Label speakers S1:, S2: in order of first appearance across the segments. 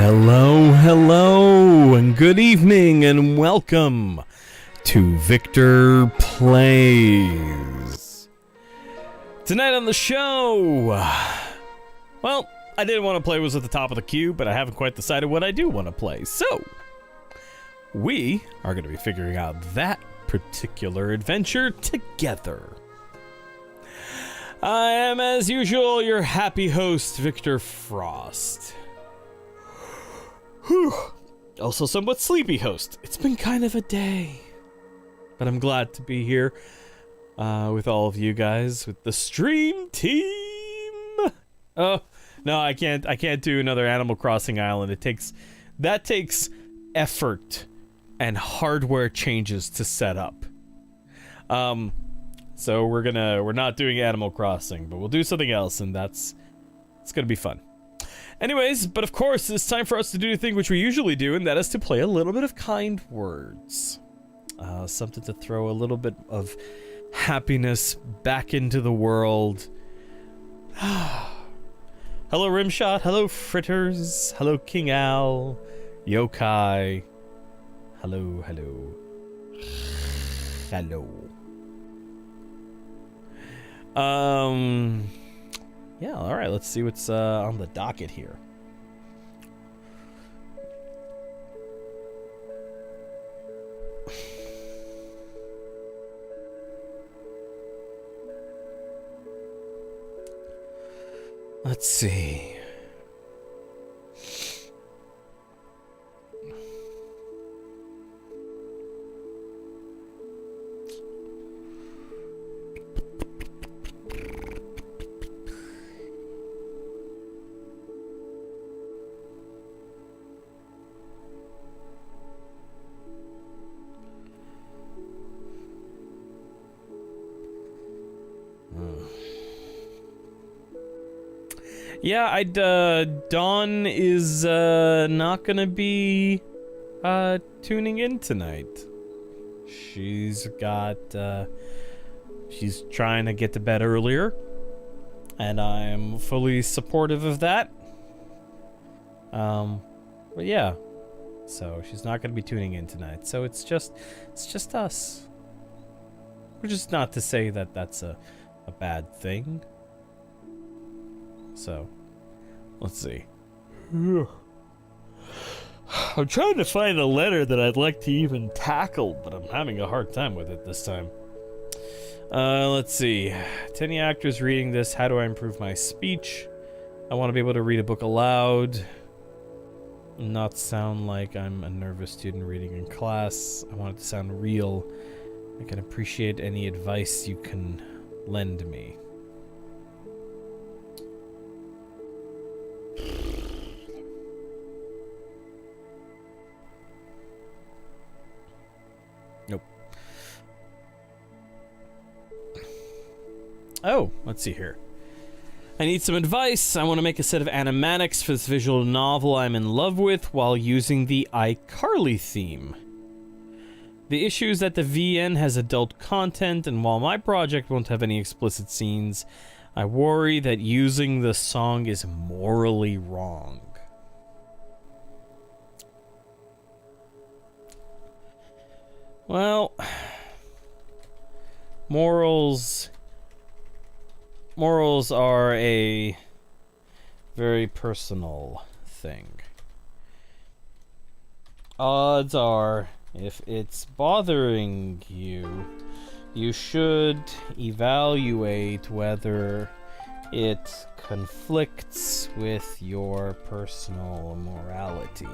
S1: Hello, and good evening, and welcome to Victor Plays. Tonight on the show, well, I didn't want to play Was at the Top of the Queue, but I haven't quite decided what I do want to play, so we are going to be figuring out that particular adventure together. I am, as usual, your happy host, Victor Frost. Whew. Also somewhat sleepy host. It's been kind of a day, but I'm glad to be here with all of you guys, with the stream team. Oh no, I can't do another Animal Crossing Island. That takes effort and hardware changes to set up. So we're not doing Animal Crossing, but we'll do something else, and it's gonna be fun. Anyways, but of course, it's time for us to do the thing which we usually do, and that is to play a little bit of kind words. Something to throw a little bit of happiness back into the world. Hello, Rimshot. Hello, Fritters. Hello, King Al. Yokai. Hello. Yeah, alright, let's see what's on the docket here. Let's see. Yeah, Dawn is not gonna be tuning in tonight. She's trying to get to bed earlier, and I'm fully supportive of that. But yeah, so she's not gonna be tuning in tonight. So it's just us. Which is not to say that that's a bad thing. So, let's see. I'm trying to find a letter that I'd like to even tackle, but I'm having a hard time with it this time. Let's see. To any actors reading this, how do I improve my speech? I want to be able to read a book aloud. Not sound like I'm a nervous student reading in class. I want it to sound real. I can appreciate any advice you can lend me. Nope. Oh, let's see here. I need some advice. I want to make a set of animatics for this visual novel I'm in love with while using the iCarly theme. The issue is that the VN has adult content, and while my project won't have any explicit scenes, I worry that using the song is morally wrong. Well, morals are a very personal thing. Odds are, if it's bothering you, you should evaluate whether it conflicts with your personal morality.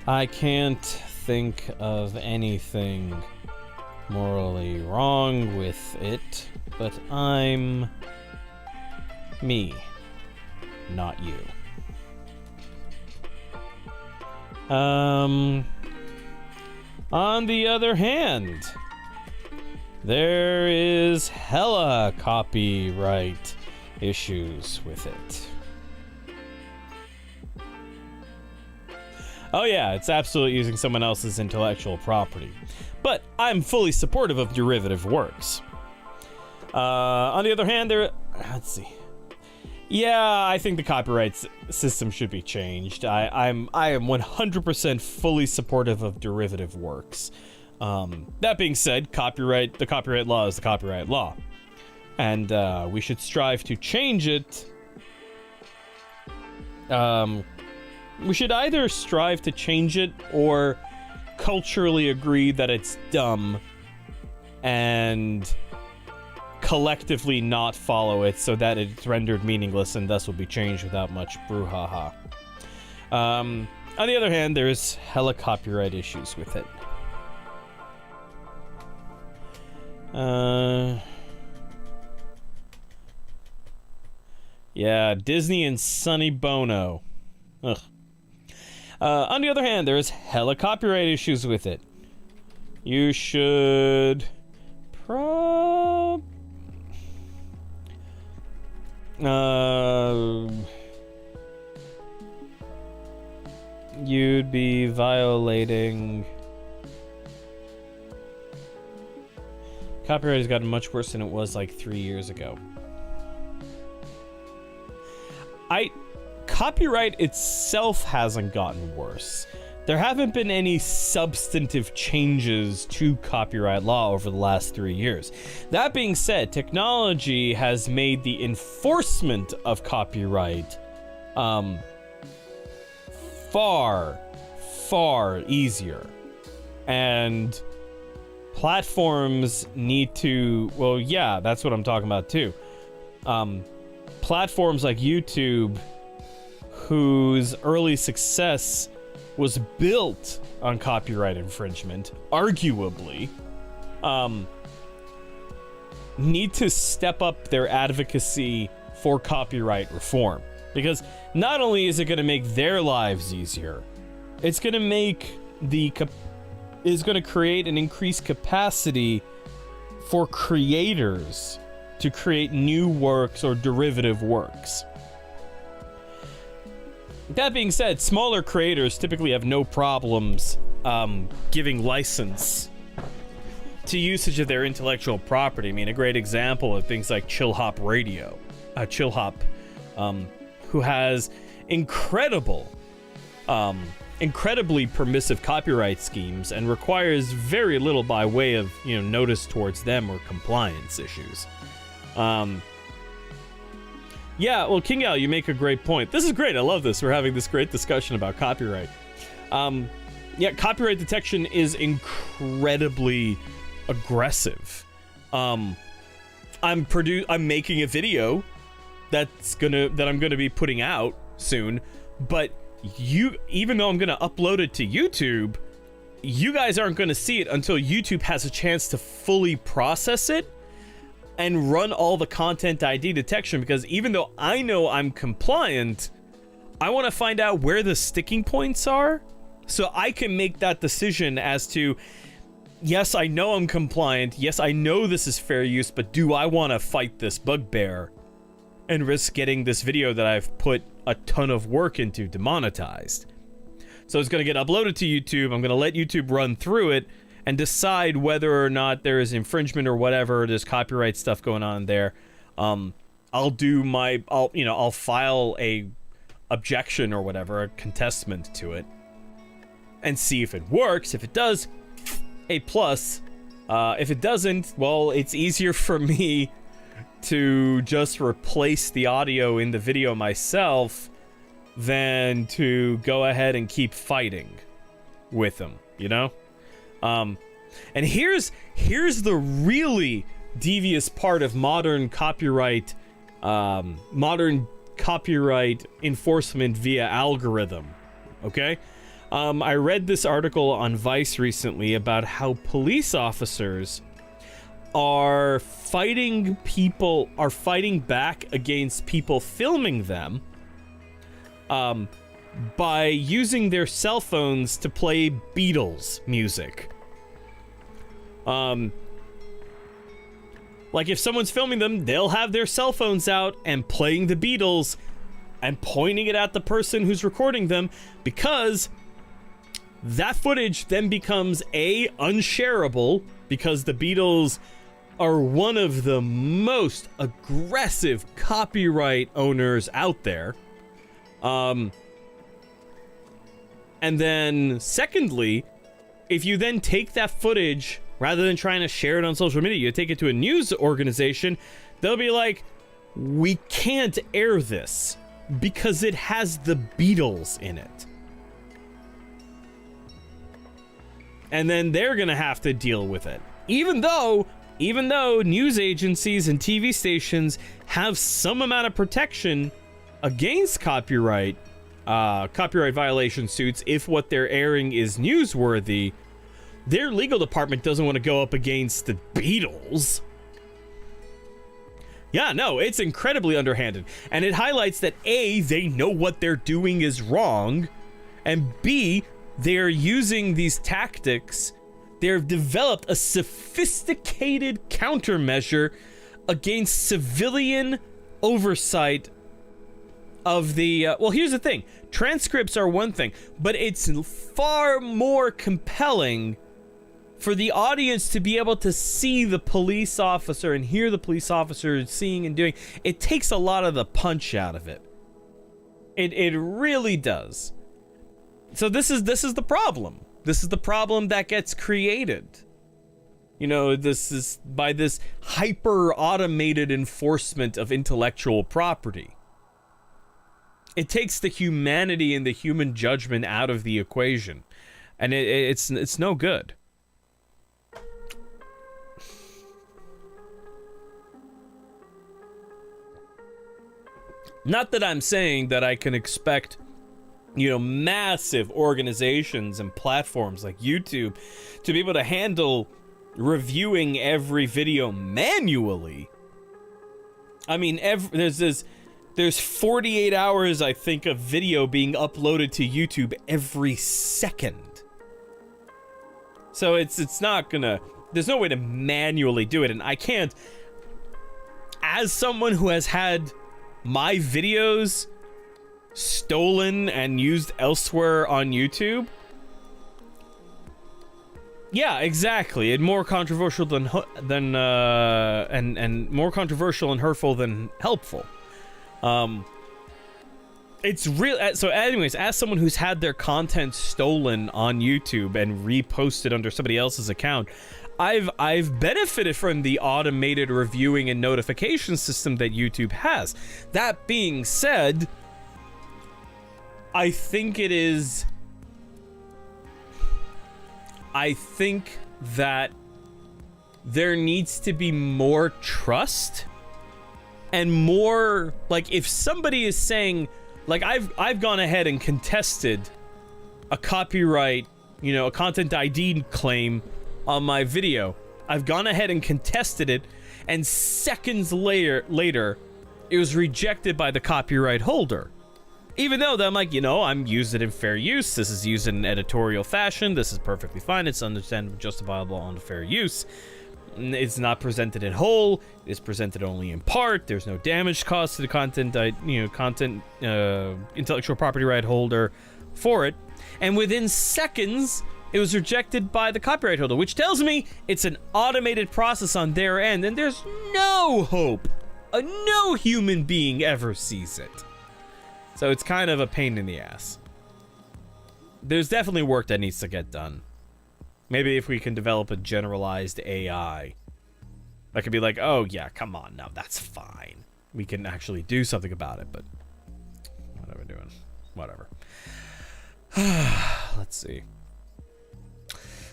S1: I can't think of anything morally wrong with it, but I'm me, not you. On the other hand, there is hella copyright issues with it. Oh yeah, it's absolutely using someone else's intellectual property. But I'm fully supportive of derivative works. On the other hand, let's see. Yeah, I think the copyright system should be changed. I am 100% fully supportive of derivative works. That being said, the copyright law is the copyright law. And we should strive to change it. We should either strive to change it or culturally agree that it's dumb and collectively not follow it so that it's rendered meaningless and thus will be changed without much brouhaha. On the other hand, there's hella copyright issues with it. Yeah, Disney and Sonny Bono. Ugh. On the other hand, there's hella copyright issues with it. You should you'd be violating. Copyright has gotten much worse than it was like 3 years ago. Copyright itself hasn't gotten worse. There haven't been any substantive changes to copyright law over the last 3 years. That being said, technology has made the enforcement of copyright far, far easier. And platforms need to, well, yeah, that's what I'm talking about too. Platforms like YouTube, whose early success was built on copyright infringement, arguably, need to step up their advocacy for copyright reform. Because not only is it going to make their lives easier, it's going to make is going to create an increased capacity for creators to create new works or derivative works. That being said, smaller creators typically have no problems giving license to usage of their intellectual property. I mean, a great example of things like Chill Hop Radio. Chill Hop, who has incredibly permissive copyright schemes and requires very little by way of, notice towards them or compliance issues. Yeah, well, King Al, you make a great point. This is great. I love this. We're having this great discussion about copyright. Yeah, copyright detection is incredibly aggressive. I'm making a video that I'm gonna be putting out soon, but even though I'm gonna upload it to YouTube, you guys aren't gonna see it until YouTube has a chance to fully process it and run all the content ID detection, because even though I know I'm compliant, I want to find out where the sticking points are so I can make that decision as to, yes, I know I'm compliant, yes, I know this is fair use, but do I want to fight this bugbear and risk getting this video that I've put a ton of work into demonetized? So it's going to get uploaded to YouTube. I'm going to let YouTube run through it and decide whether or not there is infringement or whatever, there's copyright stuff going on there. I'll file a objection or whatever, a contestment to it, and see if it works. If it does, A+. If it doesn't, well, it's easier for me to just replace the audio in the video myself than to go ahead and keep fighting with them, and here's the really devious part of modern copyright enforcement via algorithm. Okay, I read this article on Vice recently about how police officers are fighting back against people filming them by using their cell phones to play Beatles music. Like if someone's filming them, they'll have their cell phones out and playing the Beatles and pointing it at the person who's recording them, because that footage then becomes unshareable, because the Beatles are one of the most aggressive copyright owners out there. And then, secondly, if you then take that footage, rather than trying to share it on social media, you take it to a news organization, they'll be like, we can't air this because it has the Beatles in it. And then they're gonna have to deal with it. Even though news agencies and TV stations have some amount of protection against copyright violation suits if what they're airing is newsworthy, their legal department doesn't want to go up against the Beatles. Yeah, no, it's incredibly underhanded. And it highlights that A, they know what they're doing is wrong, and B, they're using these tactics. They've developed a sophisticated countermeasure against civilian oversight of the... well, here's the thing. Transcripts are one thing, but it's far more compelling for the audience to be able to see the police officer and hear the police officer seeing and doing. It takes a lot of the punch out of it. It really does. So this is the problem. This is the problem that gets created. You know, this is by this hyper-automated enforcement of intellectual property. It takes the humanity and the human judgment out of the equation. And it's no good. Not that I'm saying that I can expect, you know, massive organizations and platforms like YouTube to be able to handle reviewing every video manually. I mean, there's 48 hours, I think, of video being uploaded to YouTube every second. So it's not gonna, there's no way to manually do it, and I can't, as someone who has had my videos stolen and used elsewhere on YouTube. Yeah, exactly. And more controversial than and more controversial and hurtful than helpful. It's real. So, anyways, as someone who's had their content stolen on YouTube and reposted under somebody else's account, I've benefited from the automated reviewing and notification system that YouTube has. That being said, I think that there needs to be more trust and more, like, if somebody is saying, like, I've gone ahead and contested a copyright, you know, a content ID claim on my video. I've gone ahead and contested it, and seconds later, it was rejected by the copyright holder. Even though I'm like, you know, I'm using it in fair use. This is used in an editorial fashion. This is perfectly fine. It's understandable, justifiable on fair use. It's not presented in whole. It's presented only in part. There's no damage caused to the content, intellectual property right holder for it. And within seconds, it was rejected by the copyright holder, which tells me it's an automated process on their end, and there's no hope. No human being ever sees it. So it's kind of a pain in the ass. There's definitely work that needs to get done. Maybe if we can develop a generalized AI that could be like, oh yeah, come on, now that's fine. We can actually do something about it, but what are we doing? Whatever. Let's see.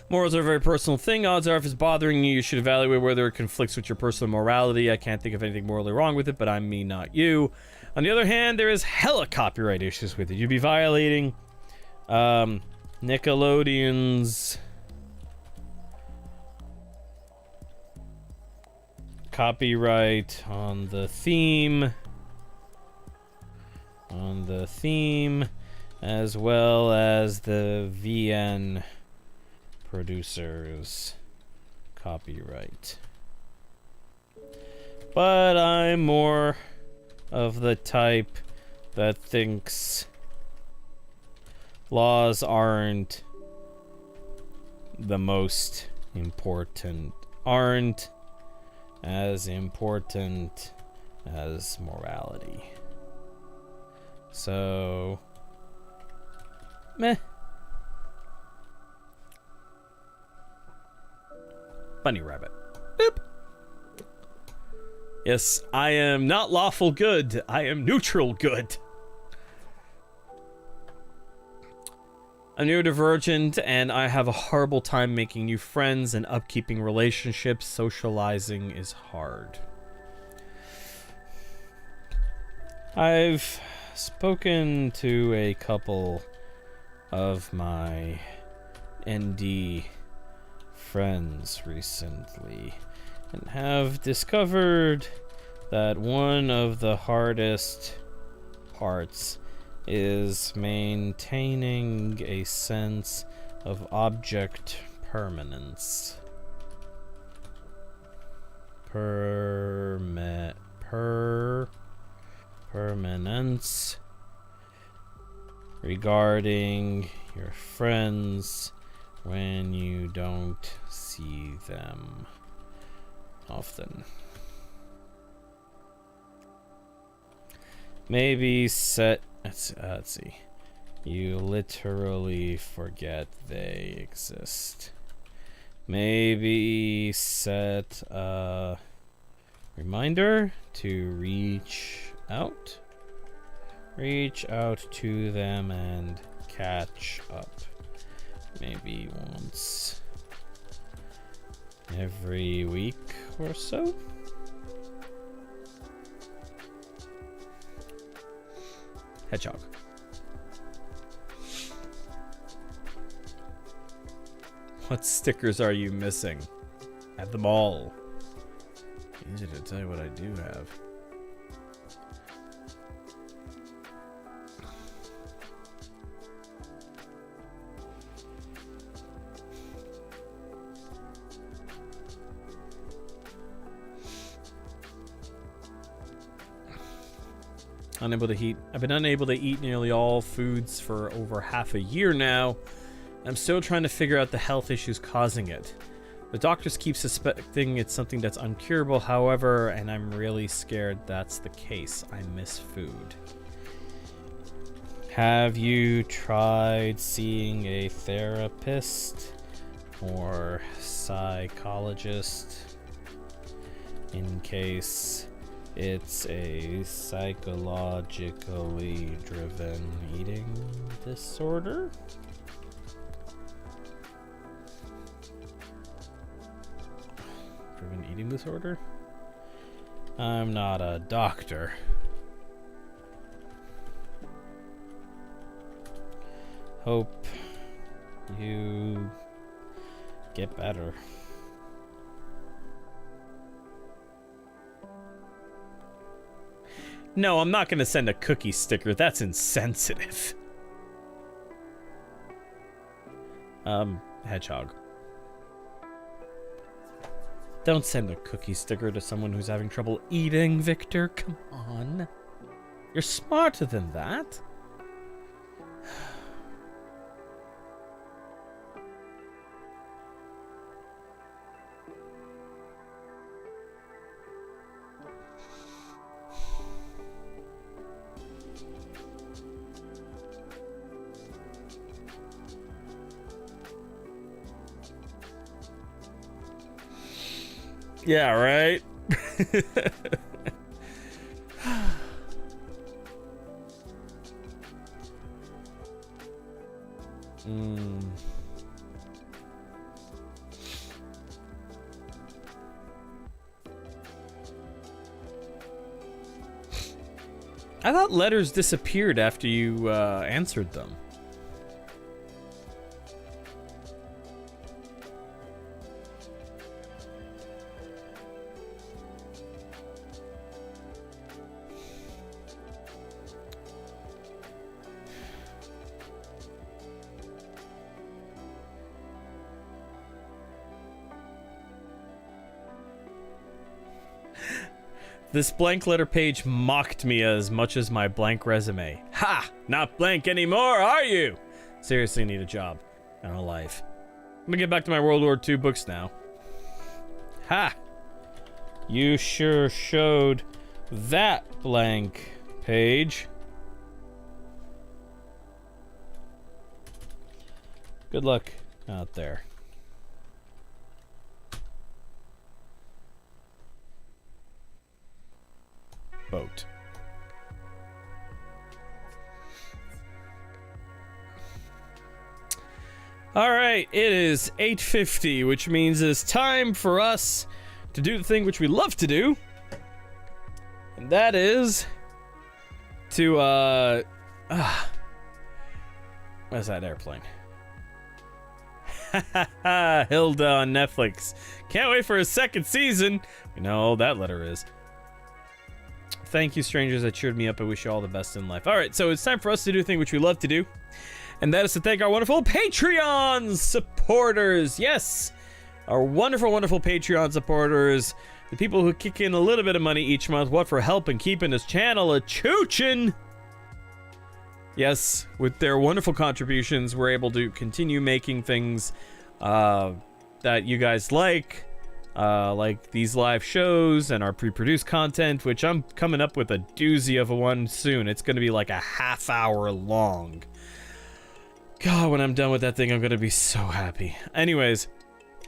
S1: Morals are a very personal thing. Odds are if it's bothering you, you should evaluate whether it conflicts with your personal morality. I can't think of anything morally wrong with it, but I'm me, not you. On the other hand, there is hella copyright issues with it. You'd be violating Nickelodeon's copyright on the theme, as well as the VN producer's copyright. But I'm more of the type that thinks laws aren't the most important, aren't as important as morality. So, meh. Bunny rabbit. Boop. Yes, I am not lawful good. I am neutral good. I'm neurodivergent, and I have a horrible time making new friends and upkeeping relationships. Socializing is hard. I've spoken to a couple of my ND friends recently and have discovered that one of the hardest parts is maintaining a sense of object permanence. Permanence regarding your friends when you don't see them often. Maybe set, let's see. You literally forget they exist. Maybe set a reminder to reach out. Reach out to them and catch up. Maybe once every week or so. Hedgehog. What stickers are you missing? Add them all. Easy to tell you what I do have. Unable to eat. I've been unable to eat nearly all foods for over half a year now. I'm still trying to figure out the health issues causing it. The doctors keep suspecting it's something that's uncurable, however, and I'm really scared that's the case. I miss food. Have you tried seeing a therapist or psychologist in case it's a psychologically driven eating disorder? Driven eating disorder? I'm not a doctor. Hope you get better. No, I'm not gonna send a cookie sticker. That's insensitive. Hedgehog. Don't send a cookie sticker to someone who's having trouble eating, Victor. Come on. You're smarter than that. Yeah, right? I thought letters disappeared after you answered them. This blank letter page mocked me as much as my blank resume. Ha! Not blank anymore, are you? Seriously need a job and a life. I'm gonna get back to my World War II books now. Ha! You sure showed that blank page. Good luck out there. Boat. All right, it is 8:50, which means it's time for us to do the thing which we love to do. And that is to, where's that airplane? Hilda on Netflix. Can't wait for a second season. You know all that letter is. Thank you, strangers that cheered me up. I wish you all the best in life. All right, so it's time for us to do the thing which we love to do. And that is to thank our wonderful Patreon supporters. Yes, our wonderful, wonderful Patreon supporters. The people who kick in a little bit of money each month. What for help in keeping this channel a-choochin'. Yes, with their wonderful contributions, we're able to continue making things that you guys like these live shows and our pre-produced content, which I'm coming up with a doozy of a one soon. It's going to be like a half-hour long. God, when I'm done with that thing, I'm going to be so happy. Anyways,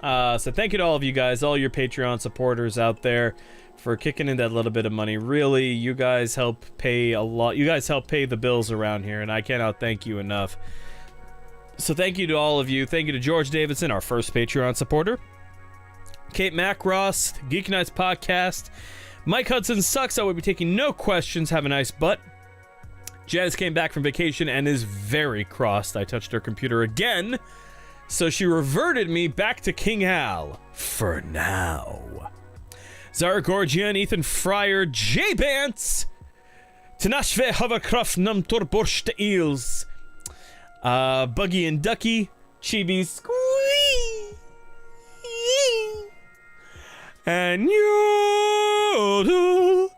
S1: so thank you to all of you guys, all your Patreon supporters out there, for kicking in that little bit of money. Really, you guys help pay a lot. You guys help pay the bills around here, and I cannot thank you enough. So thank you to all of you. Thank you to George Davidson, our first Patreon supporter. Kate Macross, Geek Nights Podcast. Mike Hudson sucks. I will be taking no questions. Have a nice butt. Janice came back from vacation and is very crossed. I touched her computer again, so she reverted me back to King Hal. For now. Zara Gorgian, Ethan Fryer, Jay Bance, Tanashve Hovercraft Numtor Borste Eels, Buggy and Ducky, Chibi Squee, and Yodel.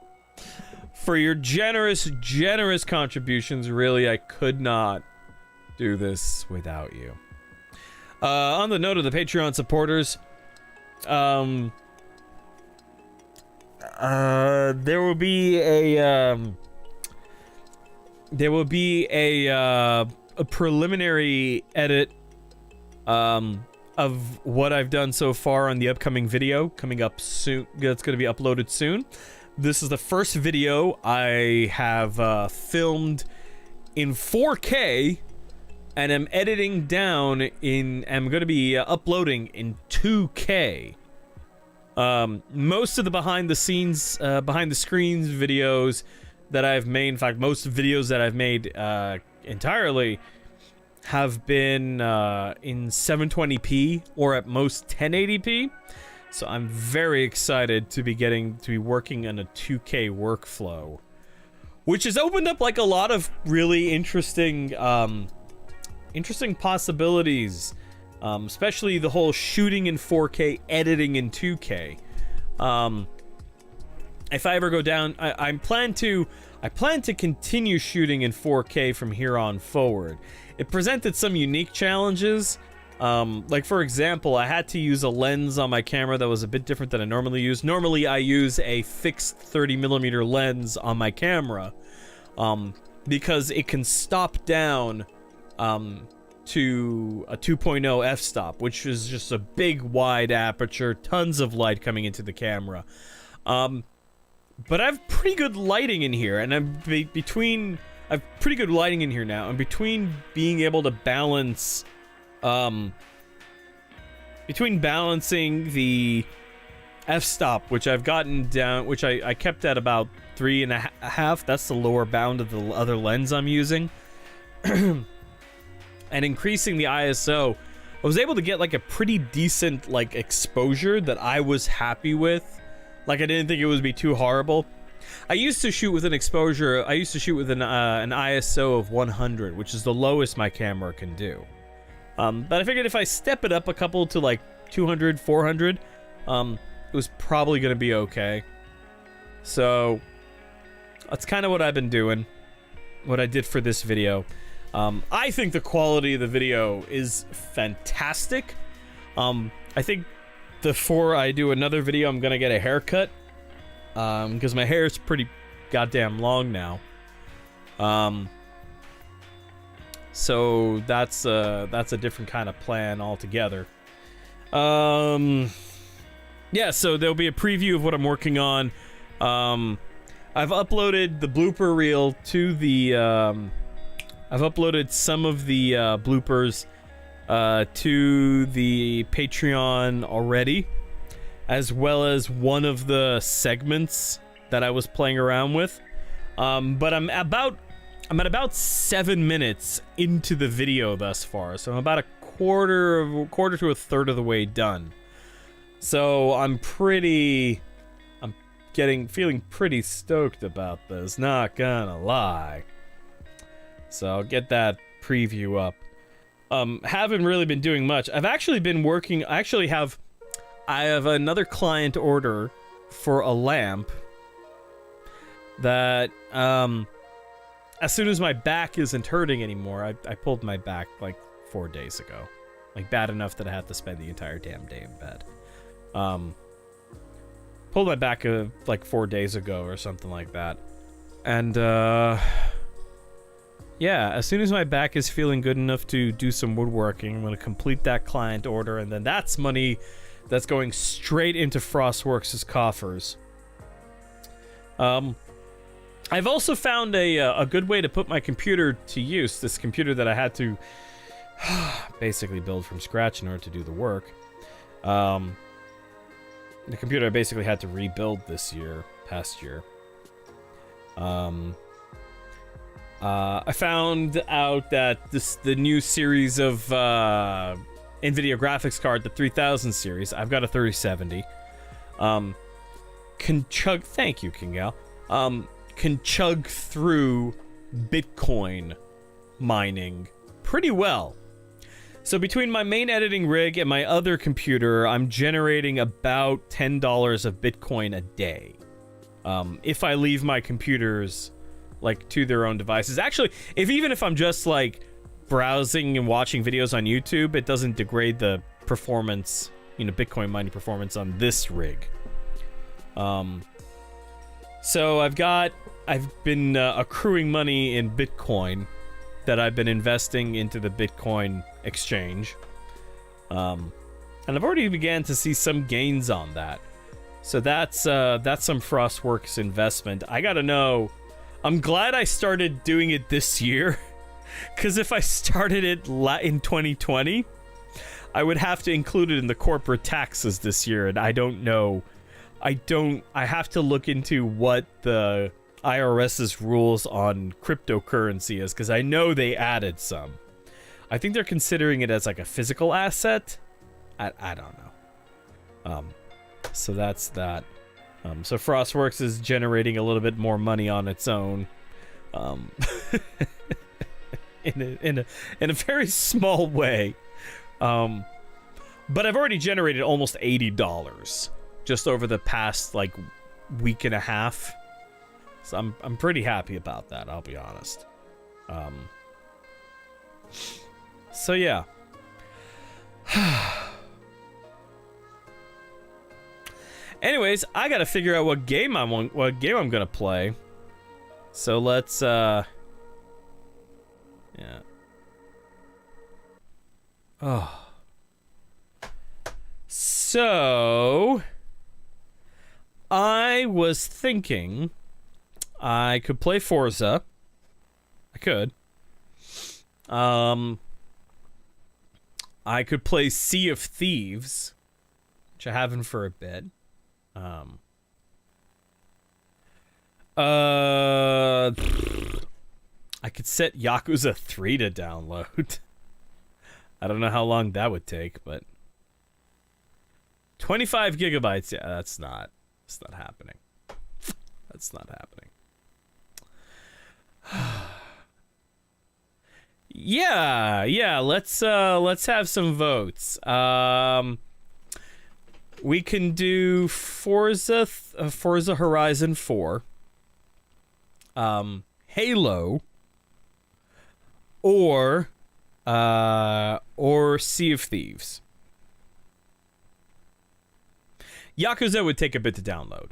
S1: For your generous, generous contributions. Really, I could not do this without you. On the note of the Patreon supporters, there will be a preliminary edit of what I've done so far on the upcoming video coming up soon. That's going to be uploaded soon. This is the first video I have filmed in 4K, and I'm editing down in. I'm going to be uploading in 2K. Most of the behind the scenes, behind the screens videos that I've made, in fact, most videos that I've made entirely have been in 720p or at most 1080p. So I'm very excited to be working on a 2K workflow, which has opened up like a lot of really interesting possibilities. Especially the whole shooting in 4K, editing in 2K. If I ever go down, I plan to continue shooting in 4K from here on forward. It presented some unique challenges. Like for example, I had to use a lens on my camera that was a bit different than I normally use. Normally I use a fixed 30mm lens on my camera, because it can stop down, to a 2.0 f-stop, which is just a big wide aperture, tons of light coming into the camera. But I have pretty good lighting in here, and I'm I have pretty good lighting in here now, and between being able to balance, between balancing the f-stop, which I've gotten down, which I kept at about 3.5, that's the lower bound of the other lens I'm using, and increasing the ISO, I was able to get like a pretty decent like exposure that I was happy with. Like I didn't think it would be too horrible. I used to shoot with an exposure, I used to shoot with an ISO of 100, which is the lowest my camera can do. But I figured if I step it up a couple to like 200, 400, it was probably going to be okay. So that's kind of what I've been doing, what I did for this video. I think the quality of the video is fantastic. I think before I do another video, I'm gonna get a haircut because my hair is pretty goddamn long now. So that's a different kind of plan altogether. Yeah, so there'll be a preview of what I'm working on. I've uploaded the blooper reel to the I've uploaded some of the bloopers to the Patreon already, as well as one of the segments that I was playing around with. But I'm at about 7 minutes into the video thus far, so I'm about a quarter to a third of the way done. So I'm feeling pretty stoked about this, not gonna lie. So I'll get that preview up. Haven't really been doing much. I've actually been working. I have another client order for a lamp that as soon as my back isn't hurting anymore, I pulled my back like 4 days ago, like bad enough that I had to spend the entire damn day in bed. Pulled my back like 4 days ago or something like that, and yeah, as soon as my back is feeling good enough to do some woodworking, I'm going to complete that client order, and then that's money that's going straight into Frostworks' coffers. I've also found a good way to put my computer to use, this computer that I had to basically build from scratch in order to do the work. The computer I basically had to rebuild this past year. I found out that the new series of NVIDIA graphics card, the 3000 series, I've got a 3070, can chug, thank you, Kingal, can chug through Bitcoin mining pretty well. So between my main editing rig and my other computer, I'm generating about $10 of Bitcoin a day. If I leave my computers like to their own devices. Actually, even if I'm just like browsing and watching videos on YouTube, it doesn't degrade the performance, Bitcoin mining performance on this rig. So I've been accruing money in Bitcoin that I've been investing into the Bitcoin exchange. And I've already began to see some gains on that. So that's some Frostworks investment. I gotta know, I'm glad I started doing it this year, because if I started it in 2020, I would have to include it in the corporate taxes this year, and I don't know. I have to look into what the IRS's rules on cryptocurrency is, because I know they added some. I think they're considering it as like a physical asset. I don't know. So that's that. So Frostworks is generating a little bit more money on its own, in a very small way, but I've already generated almost $80 just over the past like week and a half. So I'm pretty happy about that, I'll be honest. So yeah. Anyways, I gotta figure out what game I'm gonna play. So let's yeah. Oh. So I was thinking I could play Forza. I could. I could play Sea of Thieves, which I haven't for a bit. I could set Yakuza 3 to download. I don't know how long that would take, but 25 gigabytes. Yeah, that's not happening. That's not happening. Yeah, let's have some votes. We can do Forza Horizon 4, Halo, or Sea of Thieves. Yakuza would take a bit to download.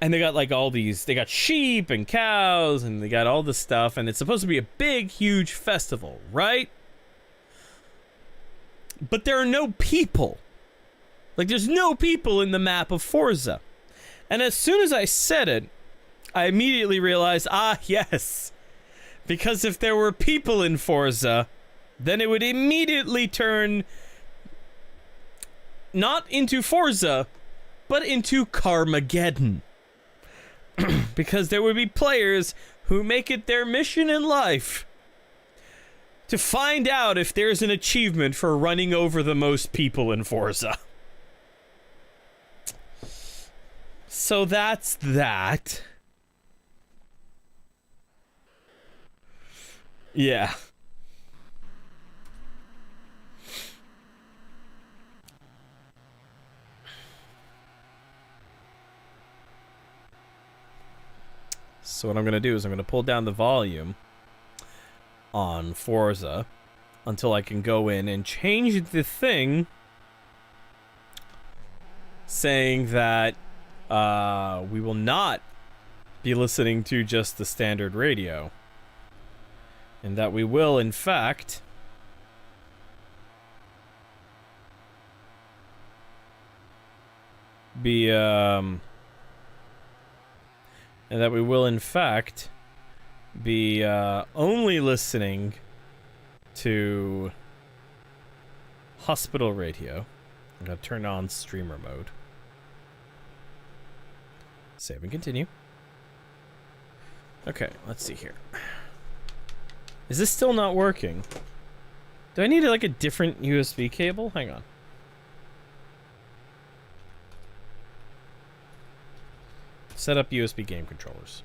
S1: And they got like all these, they got sheep and cows and they got all this stuff, and it's supposed to be a big, huge festival, right? But there are no people. Like, there's no people in the map of Forza. And as soon as I said it, I immediately realized, yes. Because if there were people in Forza, then it would immediately turn not into Forza, but into Carmageddon. Because there would be players who make it their mission in life to find out if there's an achievement for running over the most people in Forza. So that's that. Yeah. So what I'm going to do is I'm going to pull down the volume on Forza until I can go in and change the thing saying that we will not be listening to just the standard radio, and that we will, in fact, be only listening to hospital radio. I'm gonna turn on streamer mode. Save and continue. Okay, let's see here. Is this still not working? Do I need like a different USB cable? Hang on. Set up USB game controllers.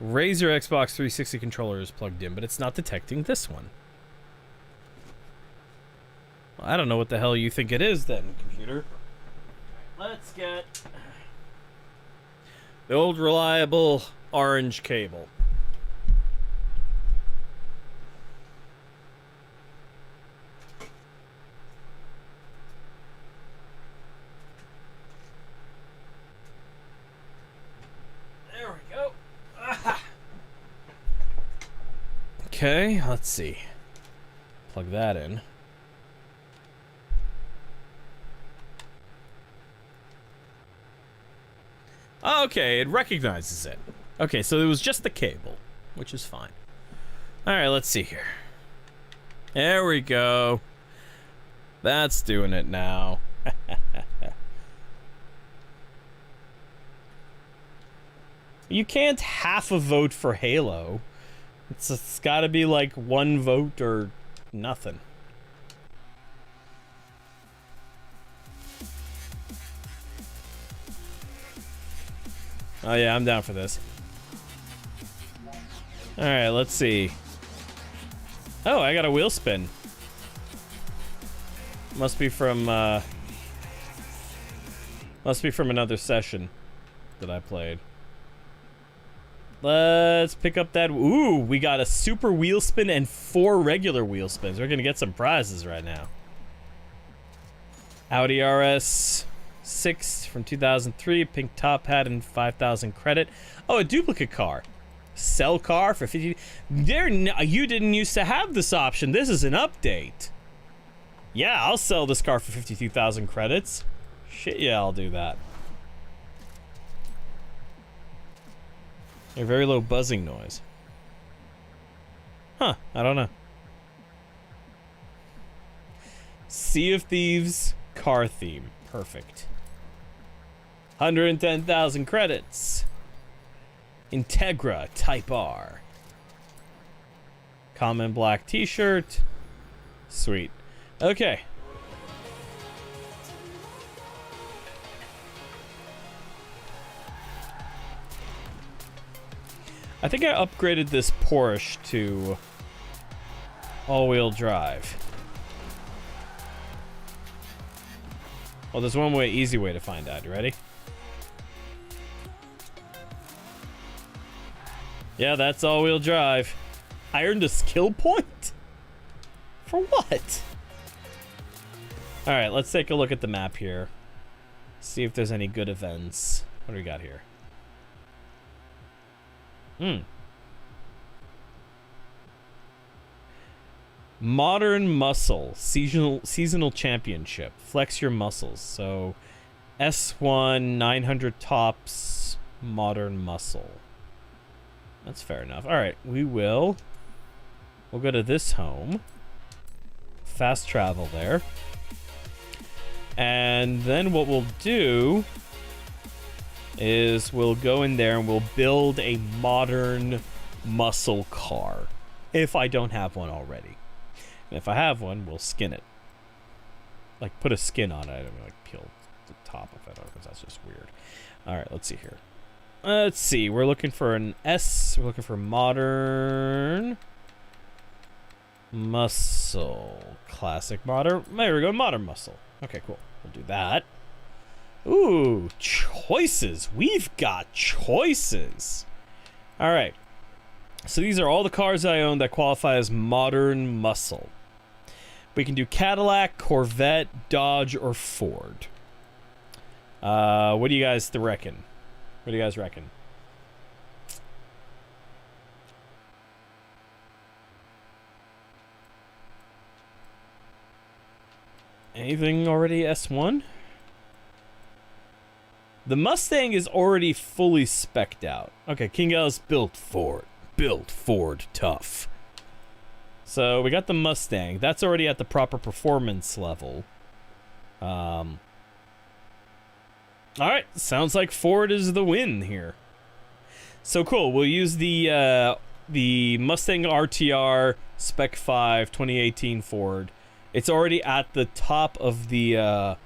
S1: Razer Xbox 360 controller is plugged in, but it's not detecting this one. Well, I don't know what the hell you think it is then, computer. Let's get the old reliable orange cable. There we go. Okay, let's see. Plug that in. Okay, it recognizes it. Okay, so it was just the cable, which is fine. Alright, let's see here. There we go. That's doing it now. You can't half a vote for Halo. It's gotta be like one vote or nothing. Oh yeah, I'm down for this. Alright, let's see. Oh, I got a wheel spin. Must be from another session that I played. Let's pick up that. Ooh, we got a super wheel spin and 4 regular wheel spins. We're gonna get some prizes right now. Audi RS 6 from 2003, pink top hat and 5,000 credit. Oh, a duplicate car. Sell car for 50. You didn't used to have this option. This is an update. Yeah, I'll sell this car for 52,000 credits. Shit, yeah, I'll do that. A very low buzzing noise. Huh, I don't know. Sea of Thieves car theme. Perfect. 110,000 credits. Integra Type R. Common black t-shirt. Sweet. Okay. I think I upgraded this Porsche to all-wheel drive. Well, there's one easy way to find out. You ready? Yeah, that's all-wheel drive. I earned a skill point? For what? Alright, let's take a look at the map here. See if there's any good events. What do we got here? Modern Muscle seasonal championship. Flex your muscles. So S1 900 tops Modern Muscle. That's fair enough. All right, we'll go to this home. Fast travel there. And then what we'll do is we'll go in there and we'll build a modern muscle car. If I don't have one already. And if I have one, we'll skin it. Like, put a skin on it. I don't like peel the top of it, because that's just weird. Alright, let's see here. Let's see. We're looking for an S. We're looking for modern muscle. Classic modern. There we go. Modern muscle. Okay, cool. We'll do that. Ooh, choices. We've got choices. All right. So these are all the cars I own that qualify as modern muscle. We can do Cadillac, Corvette, Dodge, or Ford. What do you guys reckon? What do you guys reckon? Anything already S1? The Mustang is already fully spec'd out. Okay, King L's built Ford. Built Ford tough. So we got the Mustang. That's already at the proper performance level. Alright, sounds like Ford is the win here. So cool, we'll use the Mustang RTR Spec 5 2018 Ford. It's already at the top of the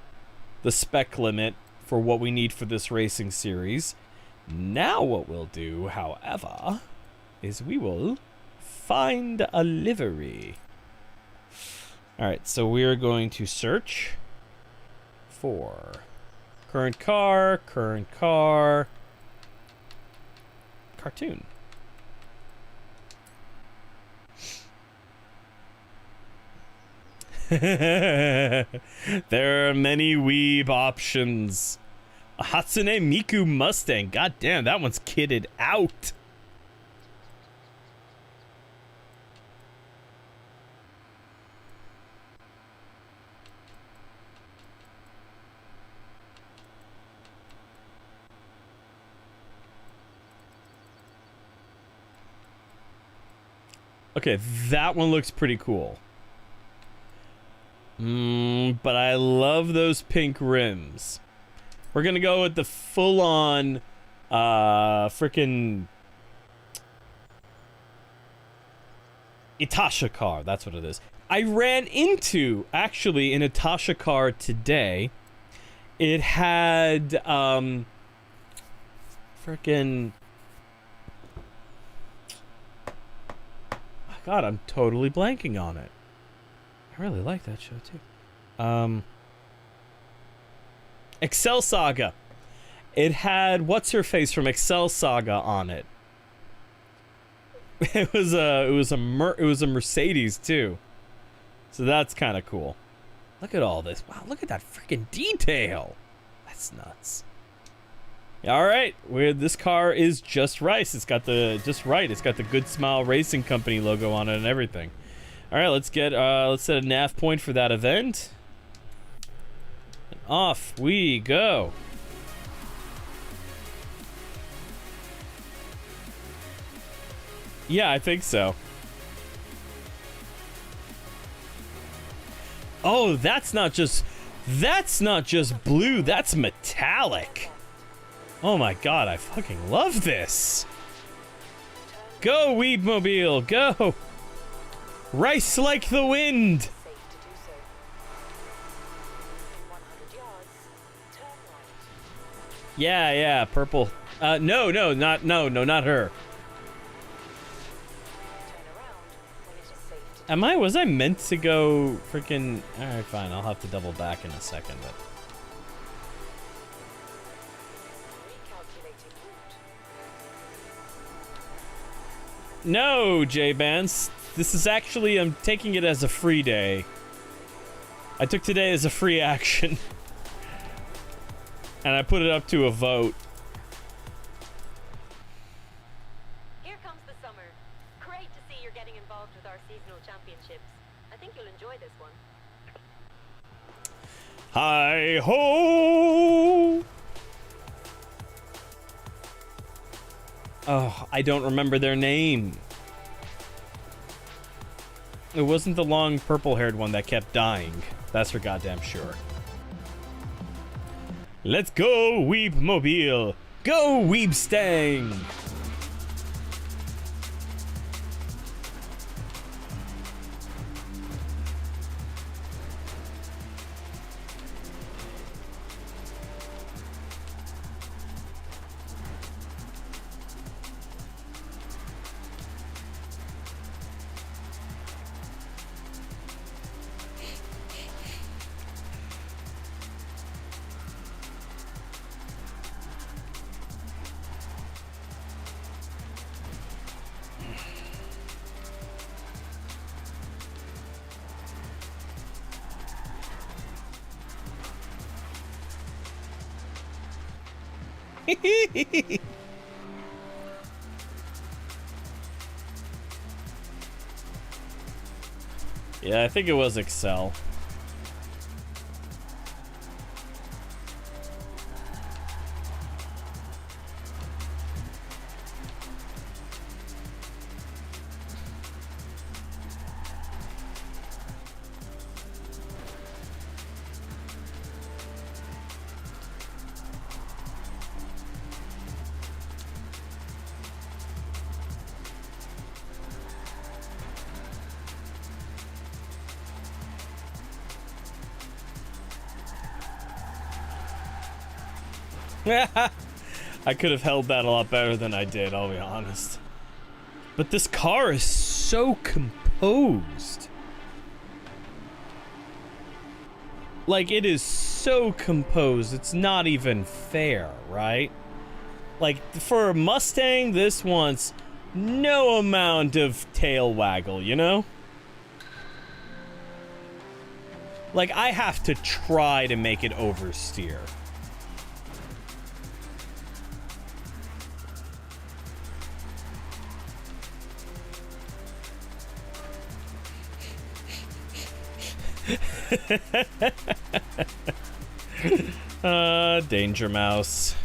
S1: spec limit for what we need for this racing series. Now what we'll do, however, is we will find a livery. Alright, so we're going to search for current car, cartoon. There are many weeb options. A Hatsune Miku Mustang. God damn, that one's kitted out. Okay, that one looks pretty cool. But I love those pink rims. We're gonna go with the full-on, freaking Itasha car. That's what it is. I ran into, actually, an Itasha car today. It had, freaking... God, I'm totally blanking on it. I really like that show too. Excel Saga. It had what's her face from Excel Saga on it. It was a Mercedes too. So that's kind of cool. Look at all this. Wow, look at that freaking detail. That's nuts. All right, this car is just right. It's got the It's got the Good Smile Racing Company logo on it and everything. All right, let's set a nav point for that event. And off we go. Yeah, I think so. Oh, that's not just blue, that's metallic. Oh my god, I fucking love this. Go, Weebmobile, go. Race like the wind. Yeah, purple. No, not her. Was I meant to go freaking... Alright, fine, I'll have to double back in a second, but... No, J-Bans. This is actually, I'm taking it as a free day. I took today as a free action. And I put it up to a vote.
S2: I think you'll enjoy this one.
S1: Hi ho! Oh, I don't remember their name. It wasn't the long purple-haired one that kept dying. That's for goddamn sure. Let's go, Weeb Mobile! Go, Weeb Stang! Yeah, I think it was Excel. I could have held that a lot better than I did, I'll be honest. But this car is so composed. Like, it is so composed, it's not even fair, right? Like, for a Mustang, this wants no amount of tail waggle, you know? Like, I have to try to make it oversteer. Danger Mouse.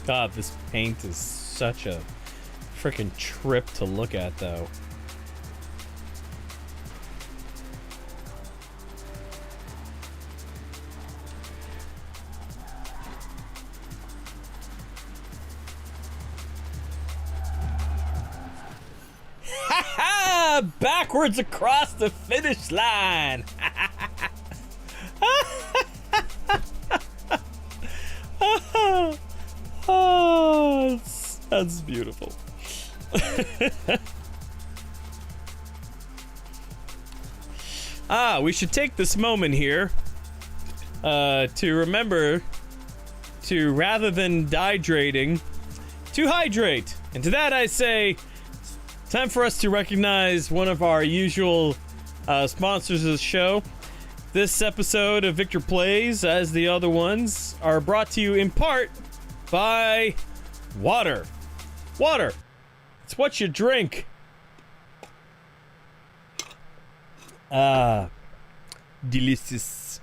S1: God, this paint is such a freaking trip to look at, though. Backwards across the finish line. Oh, that's beautiful. We should take this moment here to remember to, rather than dehydrating, to hydrate. And to that I say, time for us to recognize one of our usual sponsors of the show. This episode of Victor Plays, as the other ones, are brought to you in part by water. Water. It's what you drink. Delicious.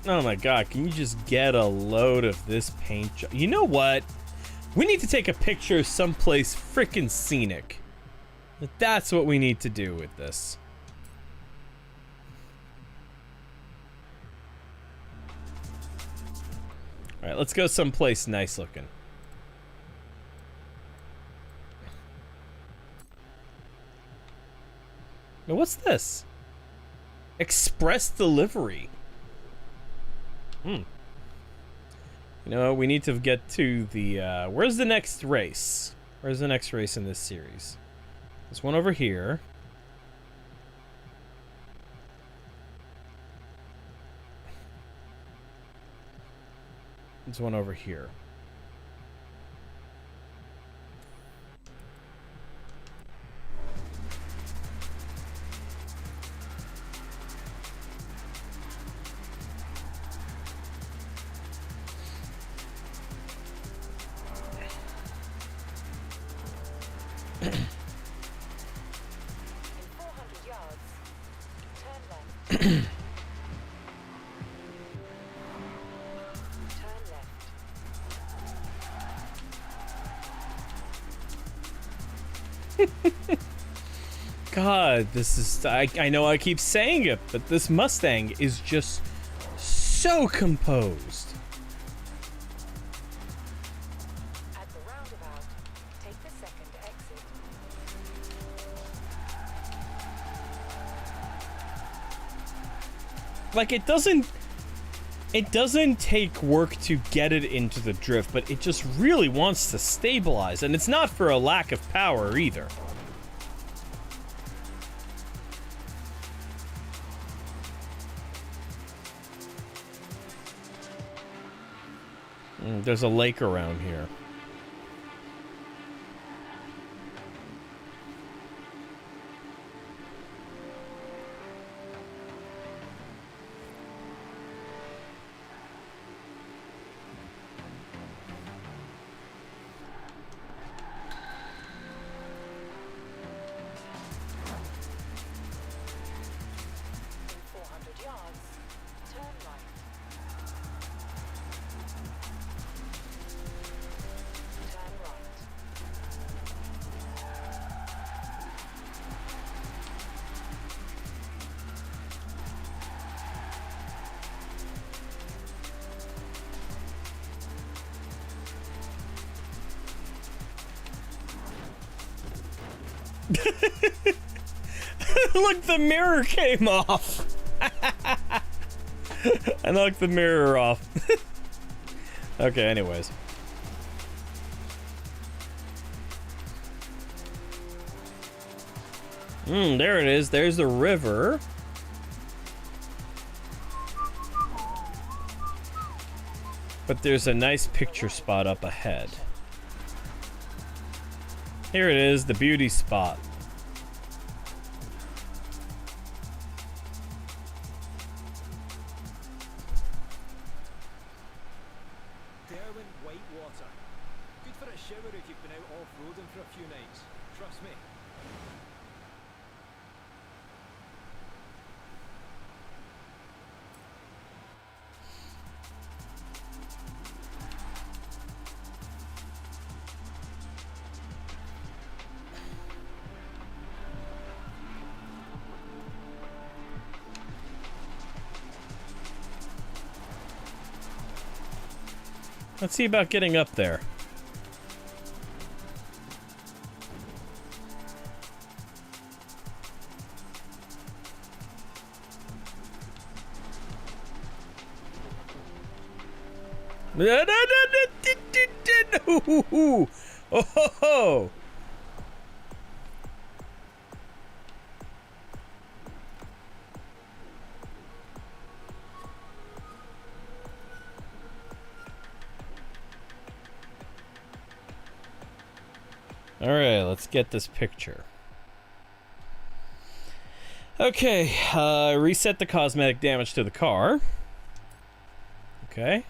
S1: Oh my god, can you just get a load of this paint job? You know what? We need to take a picture someplace freaking scenic. That's what we need to do with this. Alright, let's go someplace nice looking. Now what's this? Express delivery. You know, we need to get to the, where's the next race? Where's the next race in this series? There's one over here. There's one over here.
S2: 400 yards, turn left. Turn left.
S1: God, this is... I know I keep saying it, but this Mustang is just so composed.
S2: At the roundabout, take the second exit.
S1: Like, it doesn't take work to get it into the drift, but it just really wants to stabilize, and it's not for a lack of power either. There's a lake around here.
S2: In 400 yards, turn right. Turn right.
S1: Look, the mirror came off. I knocked the mirror off. Okay, anyways. There it is. There's the river. But there's a nice picture spot up ahead. Here it is, the beauty spot.
S3: Derwent Whitewater. Good for a shower if you've been out off-roading for a few nights. Trust me.
S1: Let's see about getting up there. Oh! Alright, let's get this picture. Okay, reset the cosmetic damage to the car. Okay.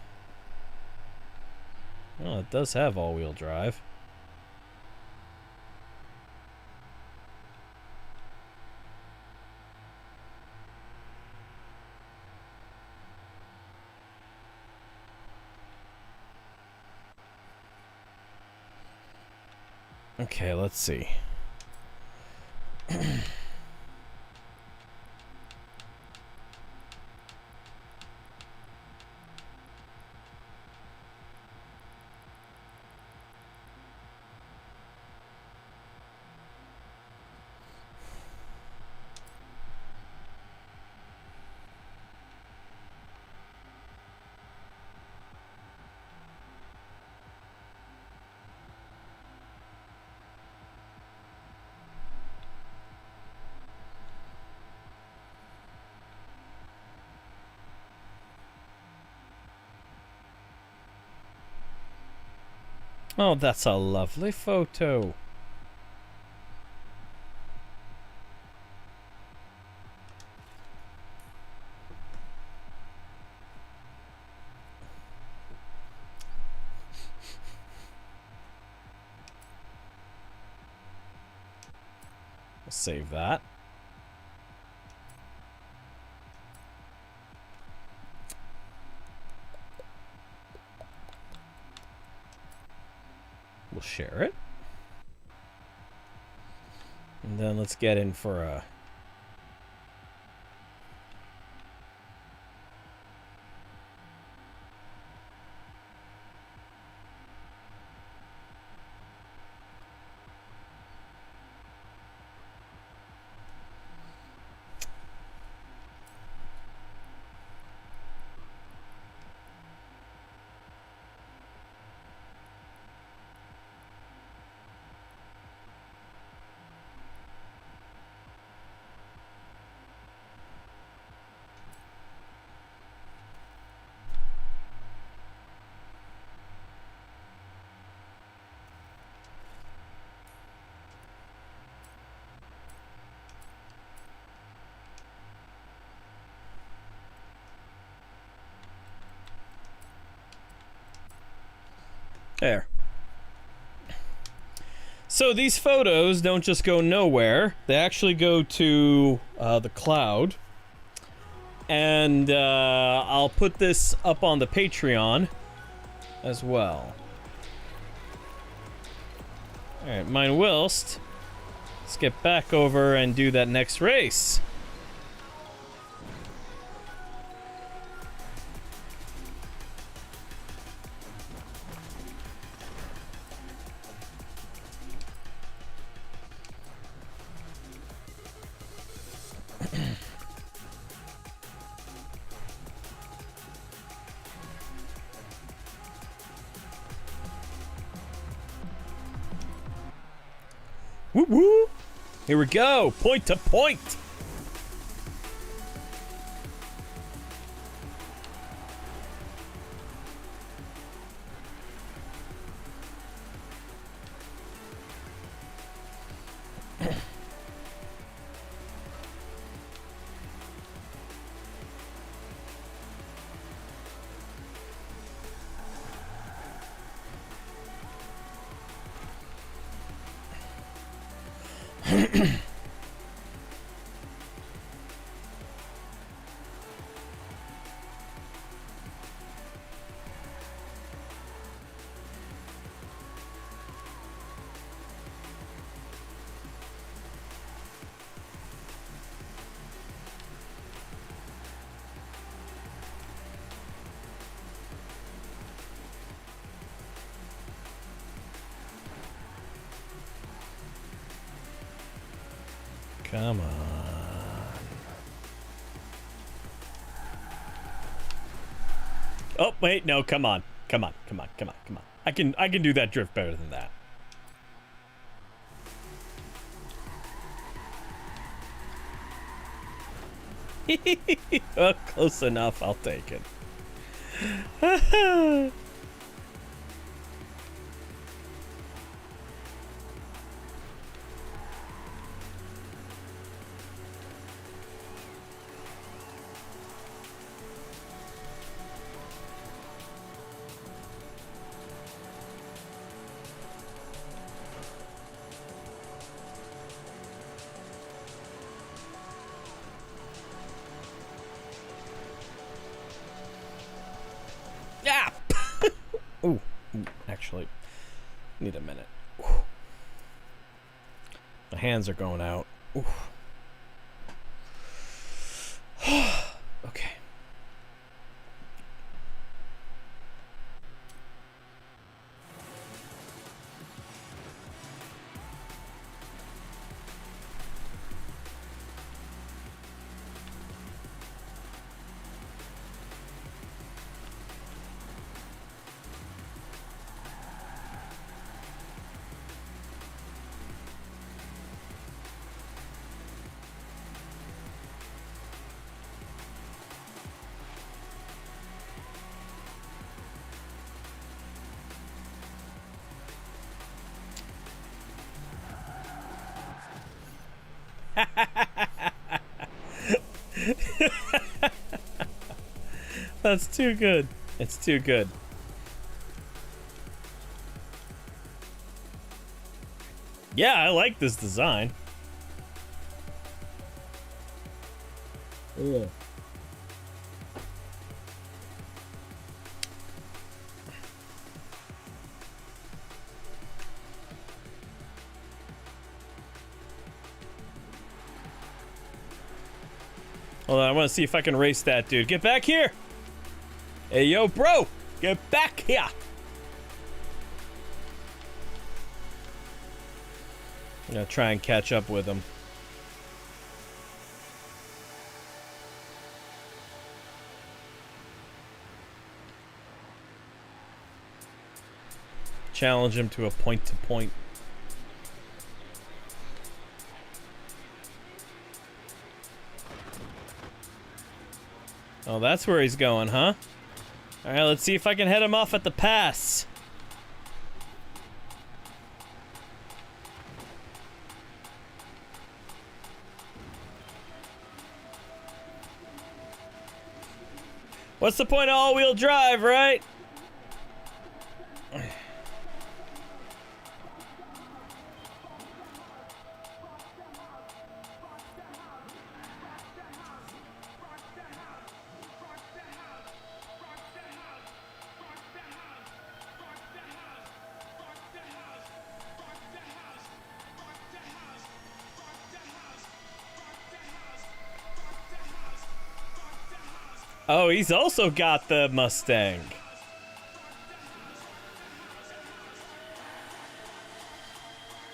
S1: Well, it does have all-wheel drive. Okay, let's see. Oh, that's a lovely photo. save that. We'll share it. And then let's get in for a... There. So these photos don't just go nowhere. They actually go to the cloud. And I'll put this up on the Patreon as well. Alright, mine whilst. Let's get back over and do that next race. Woo woo! Here we go, point to point. Come on. Oh, wait, no, come on. Come on, come on, come on, come on. I can do that drift better than that. Oh, close enough, I'll take it. Yeah. Ooh, actually, need a minute. Ooh. My hands are going out. Ooh. Okay. That's too good. It's too good. Yeah, I like this design. Yeah. Hold on, I want to see if I can race that dude. Get back here! Hey, yo, bro! Get back here! I'm gonna try and catch up with him. Challenge him to a point-to-point. Oh, that's where he's going, huh? Alright, let's see if I can head him off at the pass. What's the point of all-wheel drive, right? Oh, he's also got the Mustang.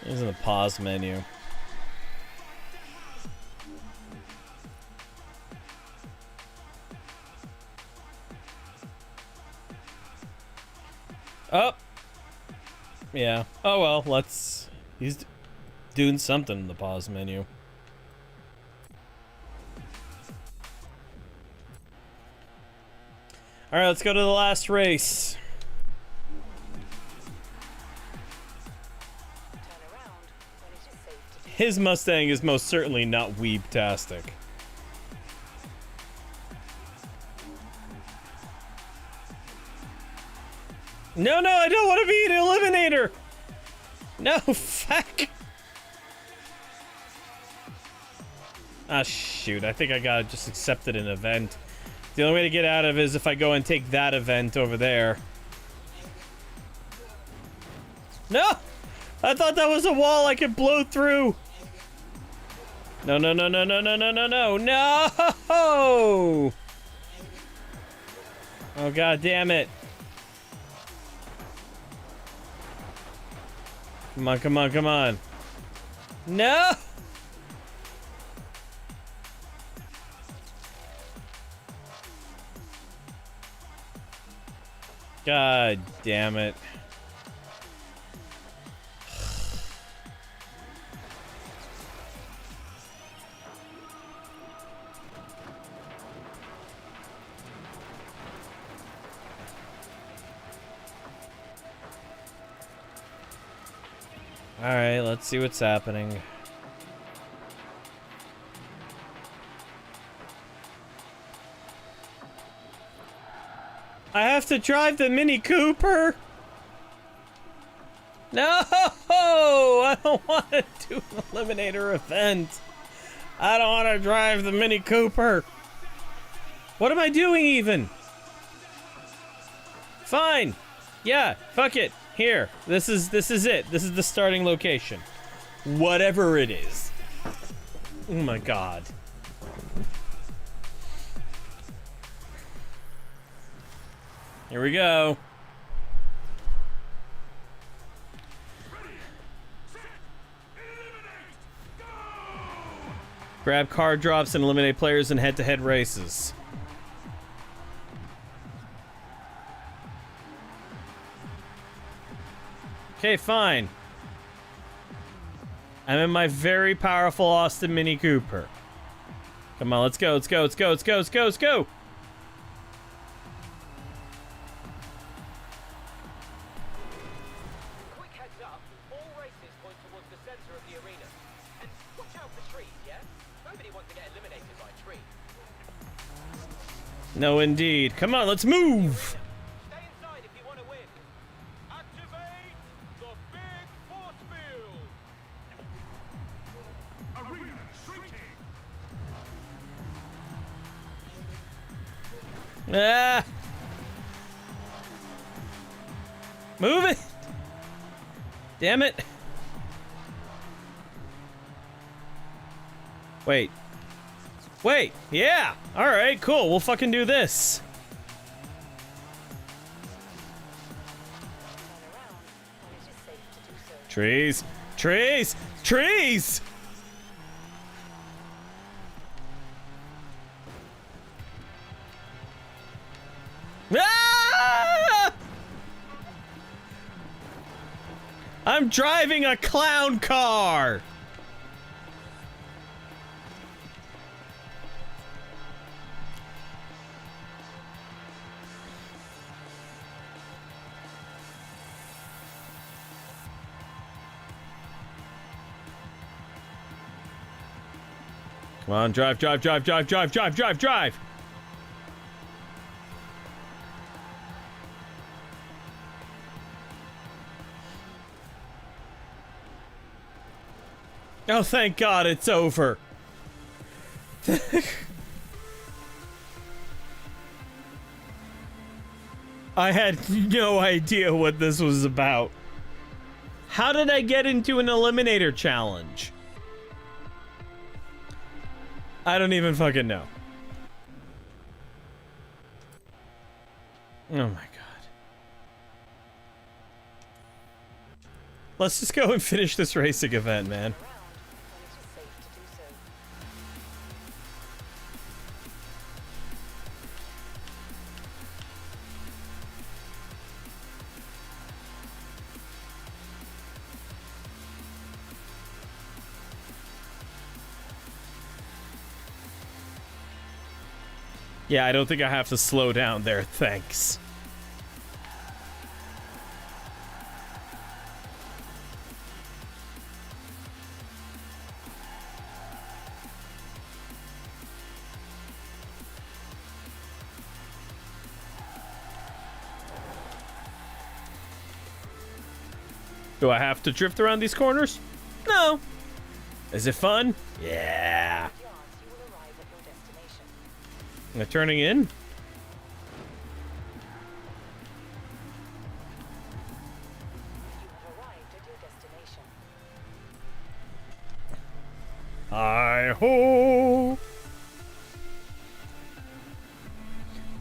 S1: He's in the pause menu. Oh. Yeah. Oh well, let's... He's doing something in the pause menu. Alright, let's go to the last race.
S2: Turn around when it is safe to do.
S1: His Mustang is most certainly not weeb-tastic. No, no, I don't want to be an eliminator! No, fuck! Ah, shoot, I think I gotta just accept an event. The only way to get out of it is if I go and take that event over there. No! I thought that was a wall I could blow through! No, no, no, no, no, no, no, no, no, no! Oh, god damn it. Come on, come on, come on. No! God damn it. Alright, let's see what's happening. I have to drive the Mini Cooper? No! I don't want to do an Eliminator event. I don't want to drive the Mini Cooper. What am I doing even? Fine. Yeah, fuck it. Here. This is it. This is the starting location. Whatever it is. Oh my god. Here we go. Grab card drops and eliminate players in head-to-head races. Okay, fine. I'm in my very powerful Austin Mini Cooper. Come on, let's go, let's go, let's go, let's go, let's go, let's go!
S4: Quick heads up, all races point towards the center of the arena. And watch out for trees, yeah? Nobody wants to get eliminated by a tree.
S1: No, indeed. Come on, let's move!
S4: Stay inside if you want to win. Activate the big force field!
S3: Arena shrinking.
S1: Ah! Move it! Damn it! Wait. Wait! Yeah! Alright, cool. We'll fucking do this.
S2: Turn around when it is safe to do so.
S1: Trees! Trees! Trees! Ah! I'm driving a clown car! Come on, drive, drive, drive, drive, drive, drive, drive, drive! Oh, thank God it's over. I had no idea what this was about. How did I get into an eliminator challenge? I don't even fucking know. Oh my God. Let's just go and finish this racing event, man.
S2: Around when it is safe to do so.
S1: Yeah, I don't think I have to slow down there, thanks. Do I have to drift around these corners? No. Is it fun? Yeah.
S2: Yards, you will arrive at your destination.
S1: Am I turning in?
S2: You have arrived at your destination.
S1: Hi-ho!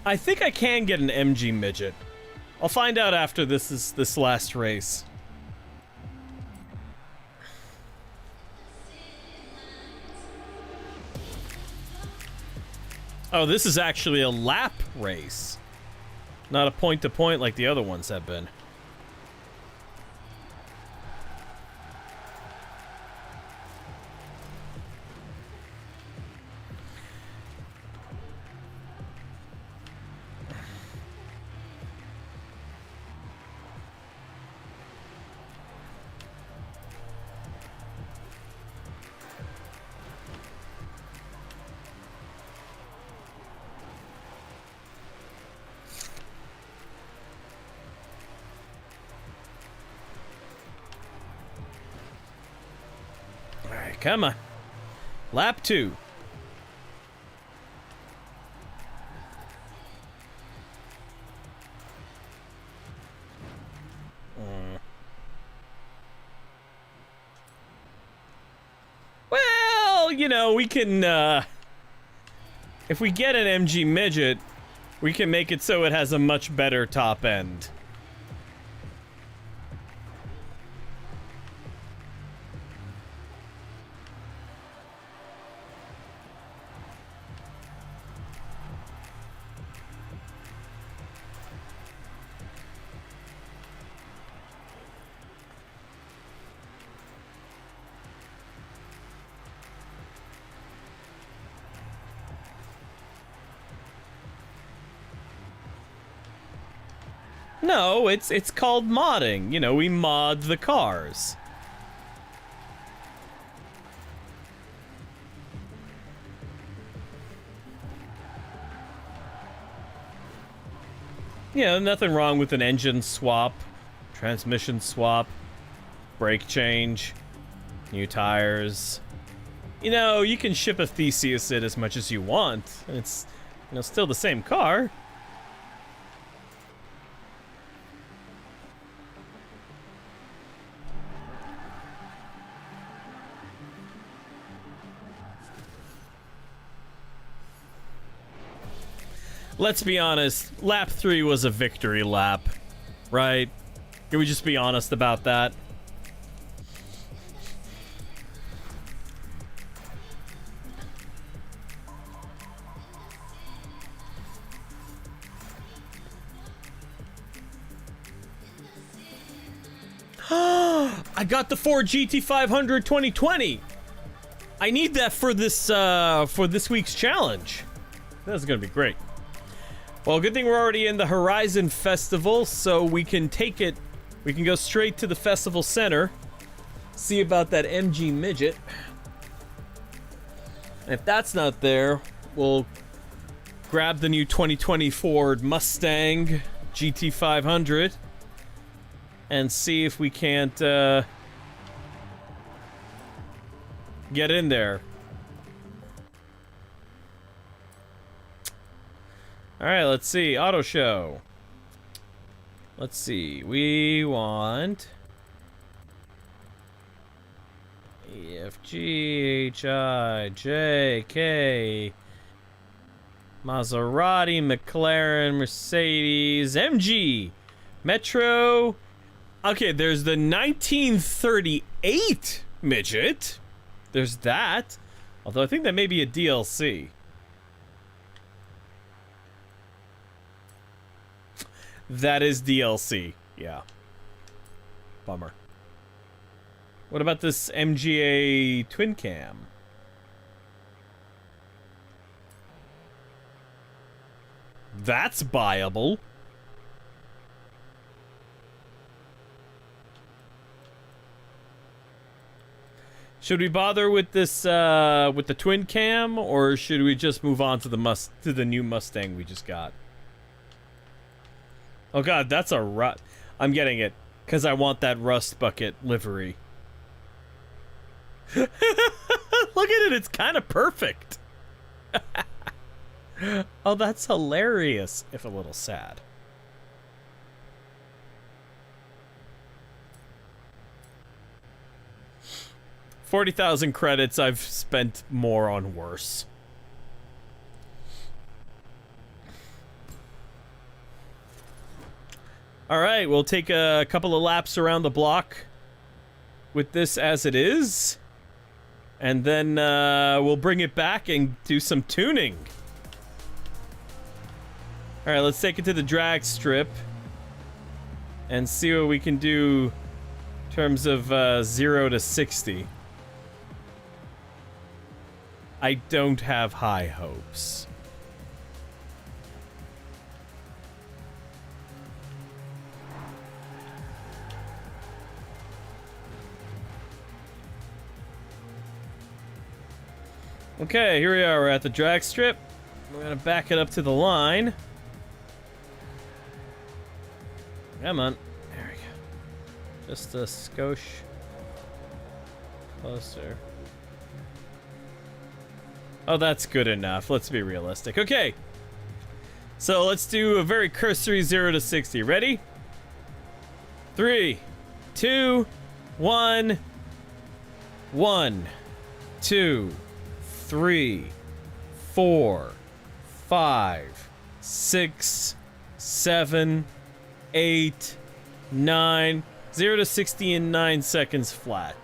S1: I think I can get an MG midget. I'll find out after this last race. Oh, this is actually a lap race. Not a point-to-point like the other ones have been. Alright, come on. Lap 2. Well, you know, we can, if we get an MG midget, we can make it so it has a much better top end. No, it's called modding. You know, we mod the cars. You know, nothing wrong with an engine swap, transmission swap, brake change, new tires. You know, you can ship a Theseus it as much as you want. It's, you know, still the same car. let's be honest, lap 3 was a victory lap, right? Can we just be honest about that? I got the Ford GT500 2020. I need that for this week's challenge. That's gonna be great. Well, good thing we're already in the Horizon Festival, so we can take it. We can go straight to the festival center, see about that MG midget. And if that's not there, we'll grab the new 2020 Ford Mustang GT500 and see if we can't get in there. All right, let's see. Auto show. Let's see. We want E, F, G, H, I, J, K, Maserati, McLaren, Mercedes, MG, Metro. Okay, there's the 1938 midget. There's that. Although I think that may be a DLC. That is DLC. Yeah. Bummer. What about this MGA twin cam? That's buyable. Should we bother with this with the twin cam, or should we just move on to the new Mustang we just got? Oh god, that's a rust. I'm getting it because I want that rust bucket livery. Look at it, it's kind of perfect. Oh, that's hilarious, if a little sad. $40,000 credits. I've spent more on worse. All right, we'll take a couple of laps around the block with this as it is, and then we'll bring it back and do some tuning. All right, let's take it to the drag strip and see what we can do in terms of 0 to 60. I don't have high hopes. Okay, here we are. We're at the drag strip. We're gonna back it up to the line. Come on. There we go. Just a skosh closer. Oh, that's good enough. Let's be realistic. Okay. So let's do a very cursory 0 to 60. Ready? 3, 2, 1. 1, 2, 3, 4, 5, 6, 7, 8, 9. 0 to 60 in 9 seconds flat.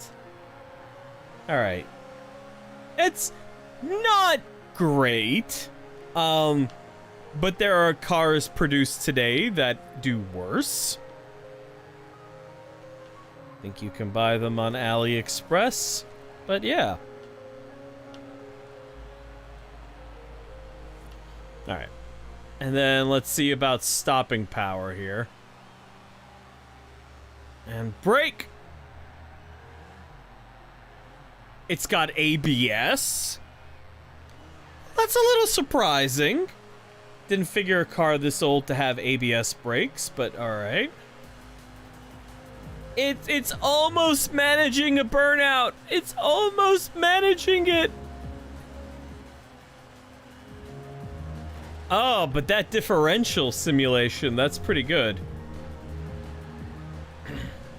S1: All right. It's not great. But there are cars produced today that do worse. I think you can buy them on AliExpress. But yeah. Alright. And then let's see about stopping power here. And brake! It's got ABS? That's a little surprising. Didn't figure a car this old to have ABS brakes, but alright. It's almost managing a burnout. It's almost managing it. Oh, but that differential simulation, that's pretty good.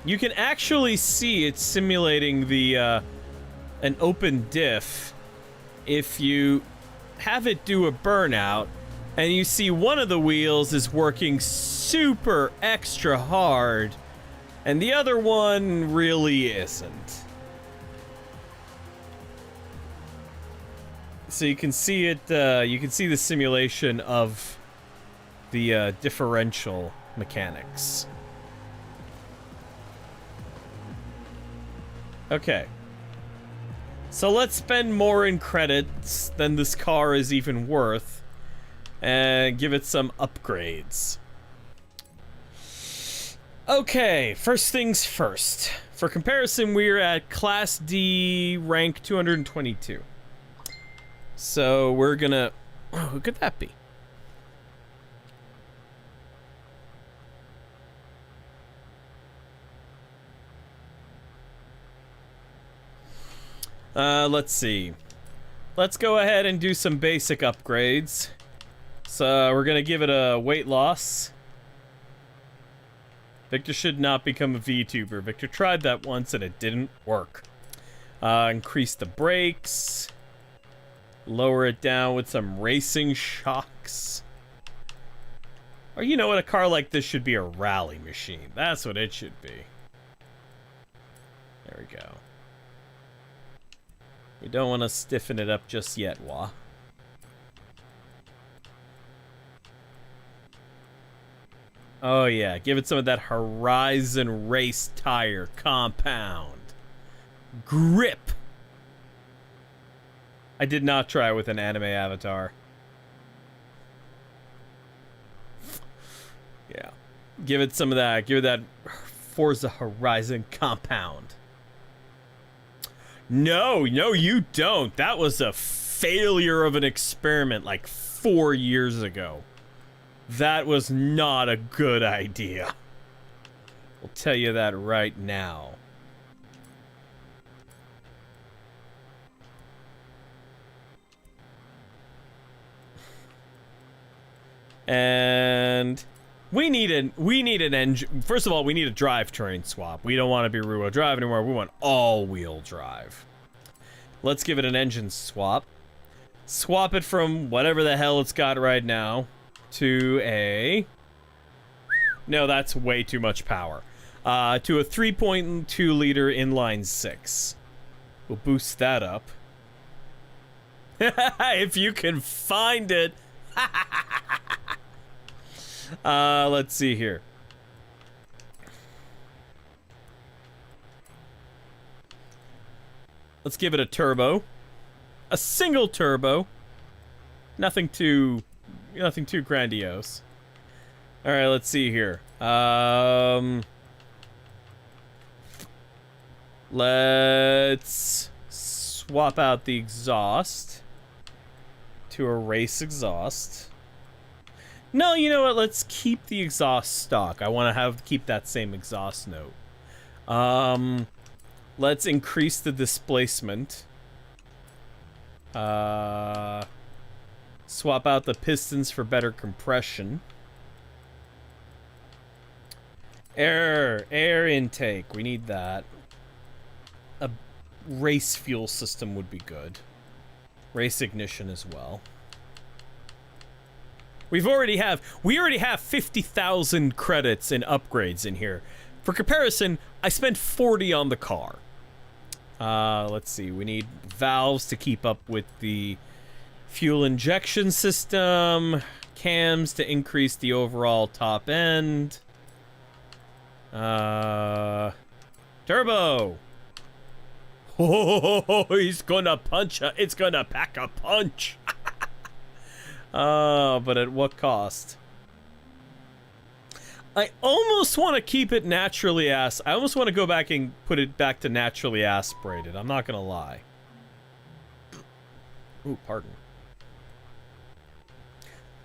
S1: You can actually see it simulating the an open diff if you have it do a burnout And you see one of the wheels is working super extra hard, and the other one really isn't. So you can see it, you can see the simulation of the differential mechanics. Okay. So let's spend more in credits than this car is even worth, and give it some upgrades. Okay, first things first. For comparison, we're at Class D, rank 222. So we're gonna... Oh, who could that be? Let's see. Let's go ahead and do some basic upgrades. So we're gonna give it a weight loss. Victor should not become a VTuber. Victor tried that once and it didn't work. Increase the brakes. Lower it down with some racing shocks. Or you know what, a car like this should be a rally machine. That's what it should be. There we go. We don't want to stiffen it up just yet, Wah. Oh yeah, give it some of that Horizon Race tire compound. Grip. I did not try with an anime avatar. Yeah. Give it some of that. Give it that Forza Horizon compound. No, you don't. That was a failure of an experiment like 4 years ago. That was not a good idea. I'll tell you that right now. And we need an engine. First of all, we need a drivetrain swap. We don't want to be rear-wheel drive anymore. We want all-wheel drive. Let's give it an engine swap. Swap it from whatever the hell it's got right now to a... No, that's way too much power. To a 3.2 liter inline 6. We'll boost that up. If you can find it. Let's see here. Let's give it a turbo. A single turbo. Nothing too grandiose. All right, let's see here. Let's swap out the exhaust to a race exhaust. No, you know what? Let's keep the exhaust stock. I want to keep that same exhaust note. Let's increase the displacement. Swap out the pistons for better compression. Air intake. We need that. A race fuel system would be good. Race ignition as well. We already have 50,000 credits in upgrades in here. For comparison, I spent 40 on the car. Let's see. We need valves to keep up with the fuel injection system. Cams to increase the overall top end. Turbo. Oh, he's gonna punch. It's gonna pack a punch. But at what cost? I almost want to keep it naturally I almost want to go back and put it back to naturally aspirated. I'm not gonna lie. Ooh, pardon.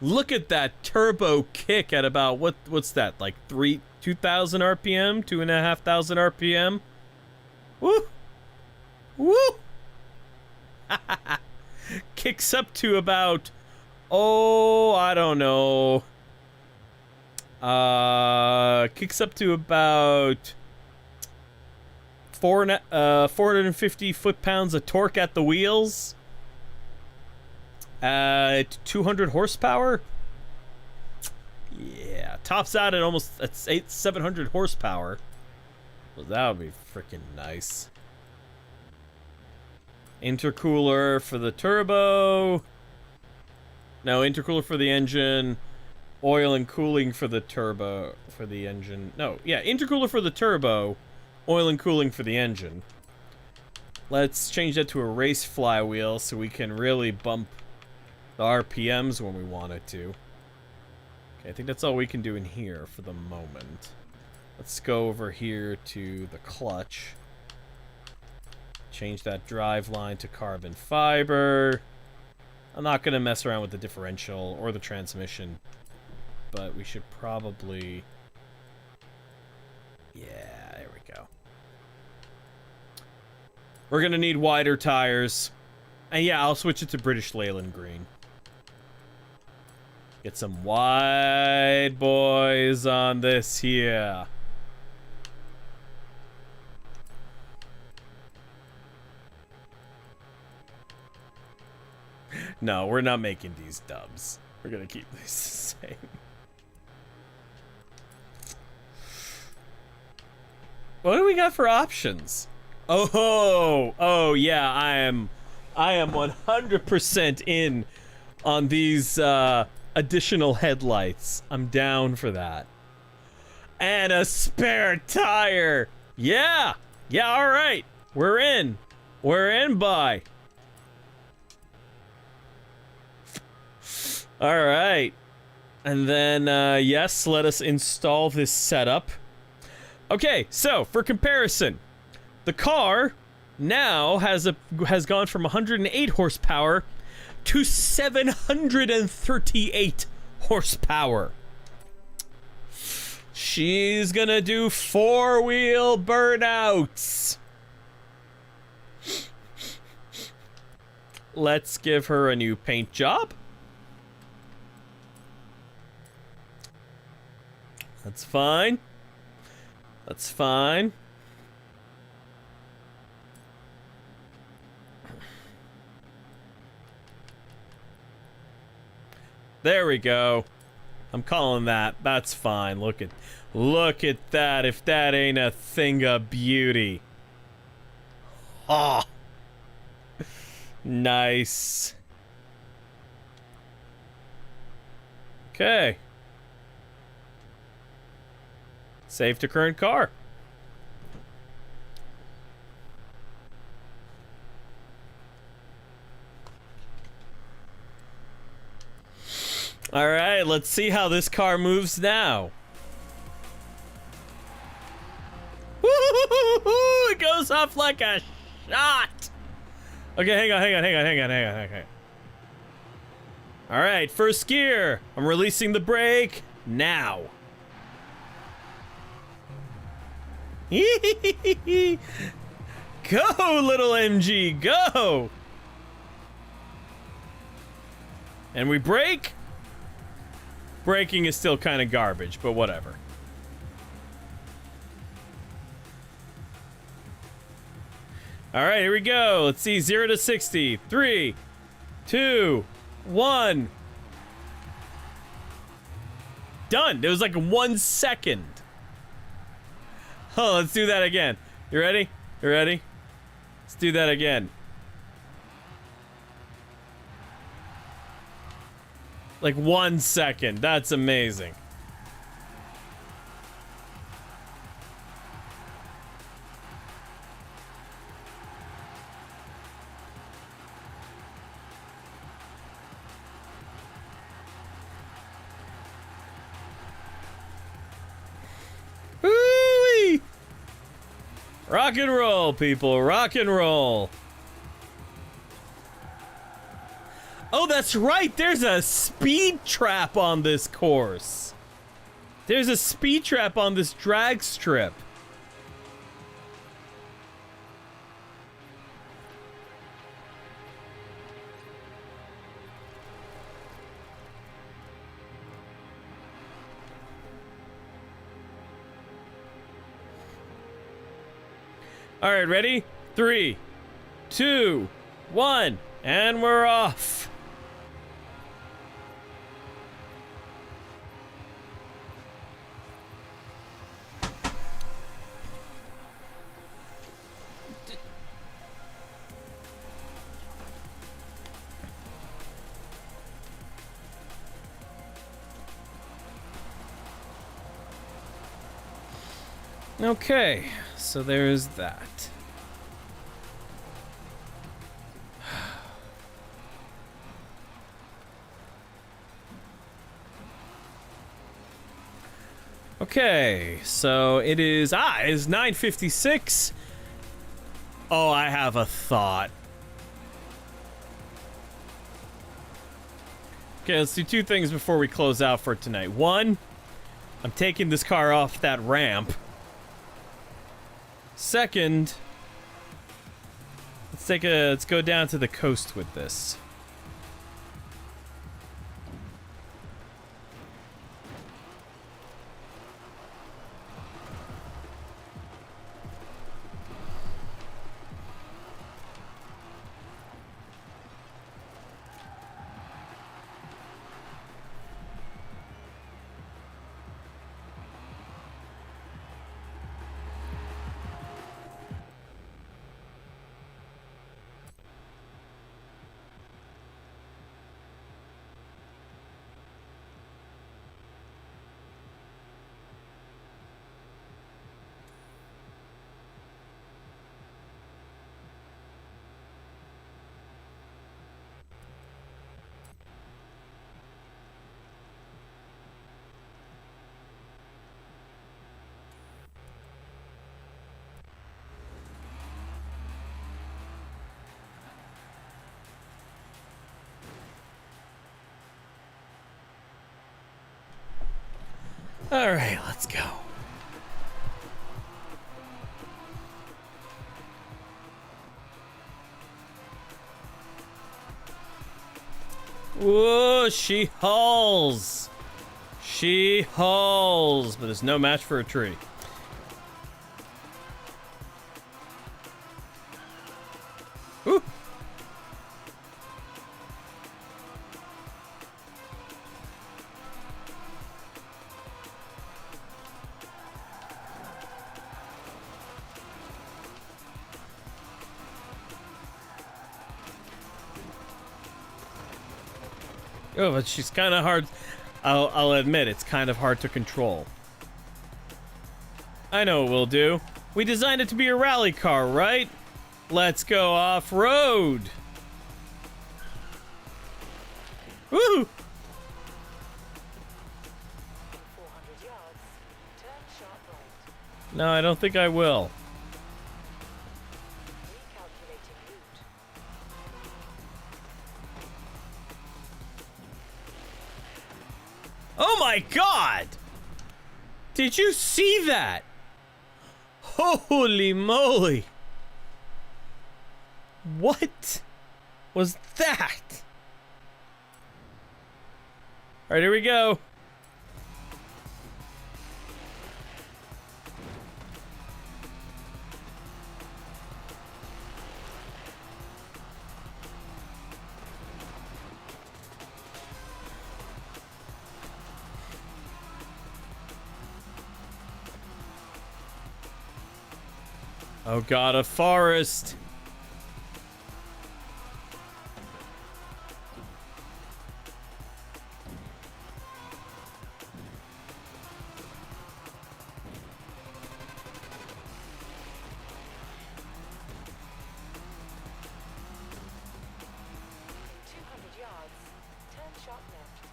S1: Look at that turbo kick at about what's that, like 2,000 RPM, 2,500 RPM. Woo! Woo! Kicks up to about, oh, I don't know. Kicks up to about 450 foot-pounds of torque at the wheels. 200 horsepower. Yeah, tops out at almost 700 horsepower. Well, that would be freaking nice. Intercooler for the turbo. No, intercooler for the engine. Oil and cooling for the turbo, for the engine. No, yeah, intercooler for the turbo. Oil and cooling for the engine. Let's change that to a race flywheel so we can really bump the RPMs when we want it to. Okay, I think that's all we can do in here for the moment. Let's go over here to the clutch. Change that drive line to carbon fiber. I'm not going to mess around with the differential or the transmission, but we should probably... Yeah, there we go. We're going to need wider tires. And yeah, I'll switch it to British Leyland Green. Get some wide boys on this here. No, we're not making these dubs. We're gonna keep these the same. What do we got for options? Oh yeah, I am 100% in on these additional headlights. I'm down for that. And a spare tire. Yeah, all right. We're in. We're in, bye. All right. And then, yes, let us install this setup. Okay, so for comparison, the car now has gone from 108 horsepower to 738 horsepower. She's gonna do 4-wheel burnouts. Let's give her a new paint job. That's fine. That's fine. There we go. I'm calling that. That's fine. Look at that. If that ain't a thing of beauty. Ah. Nice. Okay. Save to current car. All right, let's see how this car moves now. Woo-hoo-hoo-hoo-hoo! It goes off like a shot. Okay, hang on. All right, first gear. I'm releasing the brake now. Go, little MG, go! And we brake. Braking is still kind of garbage, but whatever. All right, here we go. Let's see, 0 to 60. 3, 2, 1. Done. It was like 1 second. Oh, let's do that again. You ready? You ready? Let's do that again. Like 1 second. That's amazing. Woo-wee! Rock and roll, people. Rock and roll. Oh, that's right. There's a speed trap on this course. There's a speed trap on this drag strip. All right, ready? 3, 2, 1, and we're off. Okay, so there's that. Okay, so it is 9:56. Oh, I have a thought. Okay, let's do two things before we close out for tonight. One, I'm taking this car off that ramp. Second, let's go down to the coast with this. All right, let's go. Whoa, she hauls. She hauls, but it's no match for a tree. Ooh. Oh, but she's kind of hard. I'll admit, it's kind of hard to control. I know what we'll do. We designed it to be a rally car, right? Let's go off-road. Woo!
S2: 400 yards, turn sharp right.
S1: No, I don't think I will.
S2: Recalculating route.
S1: Oh my God! Did you see that? Holy moly! What was that? All right, here we go. Oh God, a forest.
S2: In 200 yards, turn sharp left.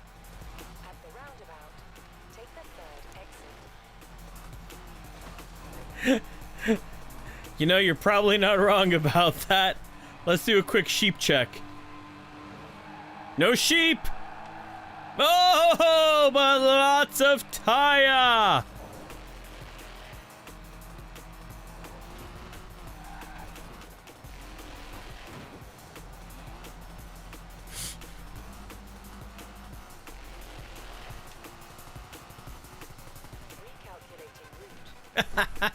S2: At the roundabout, take the third exit.
S1: You know, you're probably not wrong about that. Let's do a quick sheep check. No sheep! Oh, but lots of tire!
S2: Recalculating route.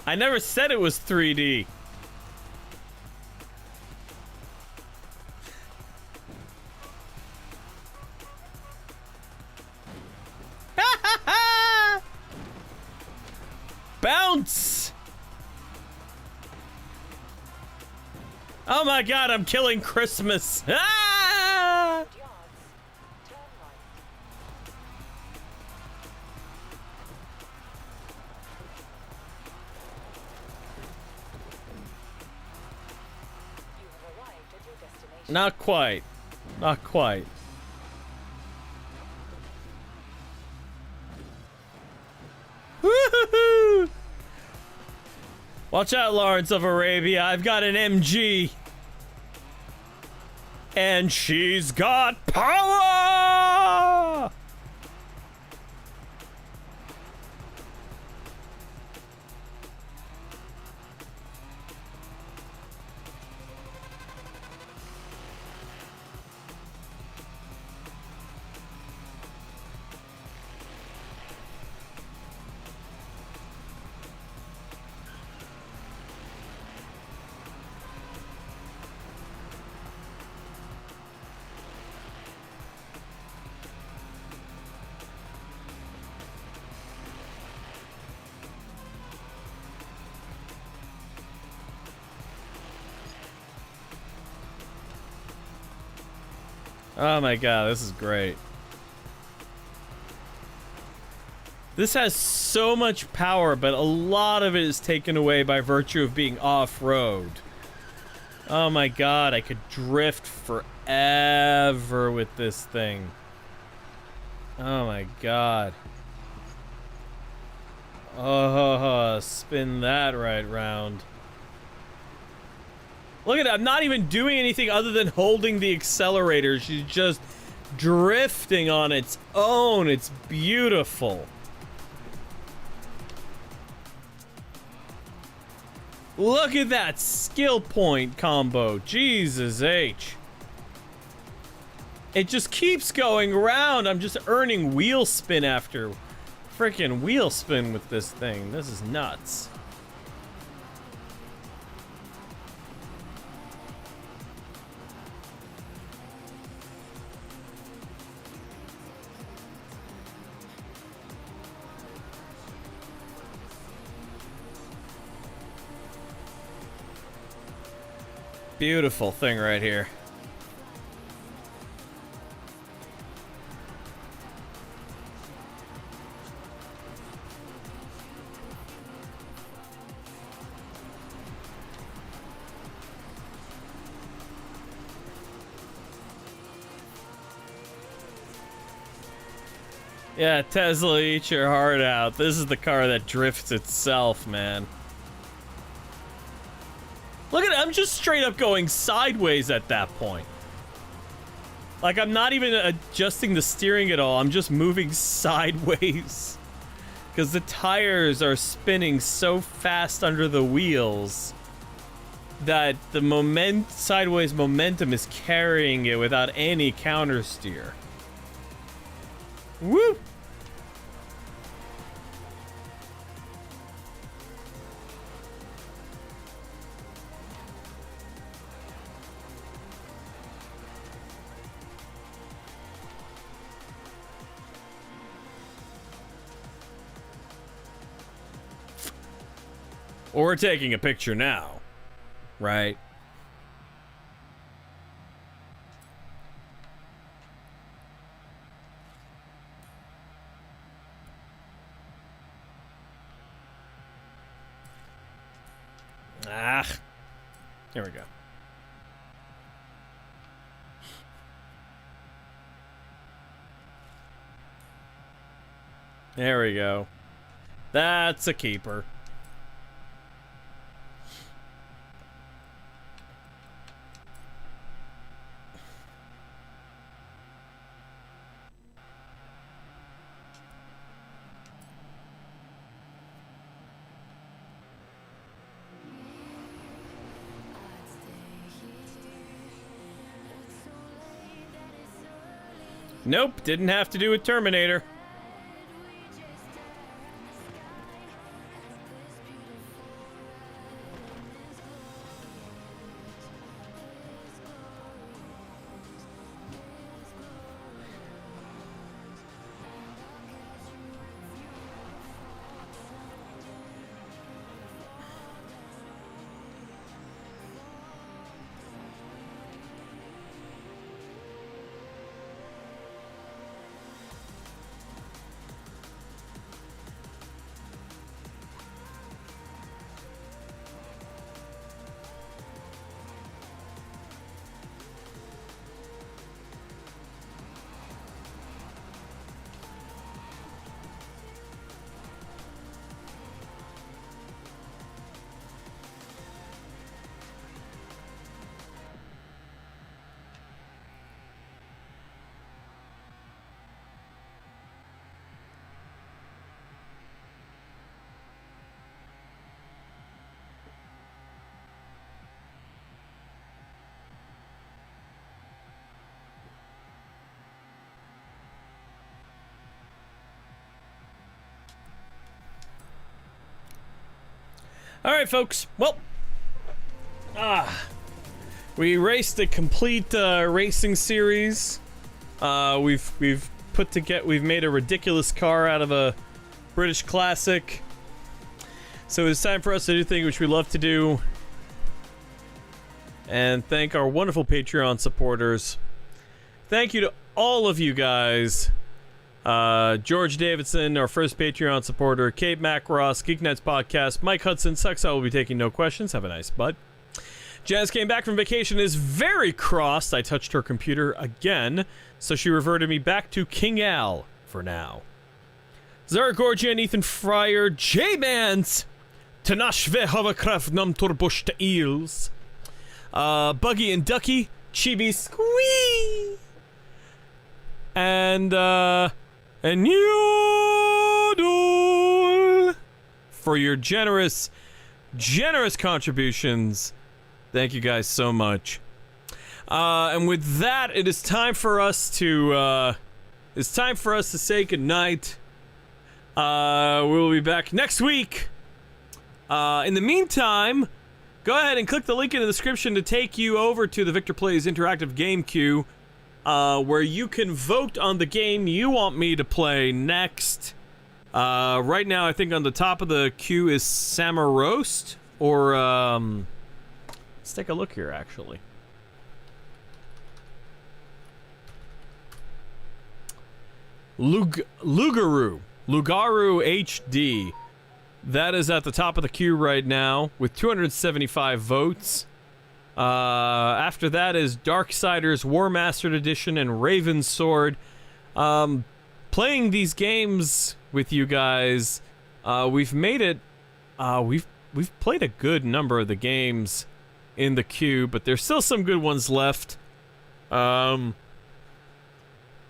S1: I never said it was 3D. Bounce! Oh my God, I'm killing Christmas. Ah!
S2: Yards, turn right.
S1: Not quite. Not quite. Woo-hoo-hoo! Watch out, Lawrence of Arabia. I've got an MG. And she's got power! Oh my god, this is great. This has so much power, but a lot of it is taken away by virtue of being off-road. Oh my god, I could drift forever with this thing. Oh my god. Oh, spin that right round. Look at that, I'm not even doing anything other than holding the accelerator. She's just drifting on its own. It's beautiful. Look at that skill point combo. Jesus H. It just keeps going around. I'm just earning wheel spin after freaking wheel spin with this thing. This is nuts. Beautiful thing right here. Yeah, Tesla, eat your heart out. This is the car that drifts itself, man. Look at it, I'm just straight up going sideways at that point. Like, I'm not even adjusting the steering at all, I'm just moving sideways. Because the tires are spinning so fast under the wheels that the sideways momentum is carrying it without any counter steer. Woo! Or we're taking a picture now, right? Ah, here we go. There we go. That's a keeper. Nope, didn't have to do with Terminator. All right, folks. Well, we raced a complete racing series. We've made a ridiculous car out of a British classic. So it's time for us to do things which we love to do, and thank our wonderful Patreon supporters. Thank you to all of you guys. George Davidson, our first Patreon supporter, Kate Macross, Geek Nights Podcast, Mike Hudson, Sucks I will be taking no questions. Have a nice bud. Jazz came back from vacation, is very crossed. I touched her computer again, so she reverted me back to King Al for now. Zara Gorgian, Ethan Fryer, J-Mans, Tanashve Hovercraft Num Turbush to Eels, Buggy and Ducky, Chibi Squee, and Noodle for your generous contributions. Thank you guys so much. And with that, it is time for us to say goodnight. We'll be back next week. In the meantime, go ahead and click the link in the description to take you over to the Victor Plays interactive game queue, where you can vote on the game you want me to play next. Right now, I think on the top of the queue is Summer Roast, or let's take a look here, actually. Lugaru HD. That is at the top of the queue right now with 275 votes. After that is Darksiders War Mastered Edition and Raven's Sword. Playing these games with you guys, we've made it. We've played a good number of the games in the queue, but there's still some good ones left.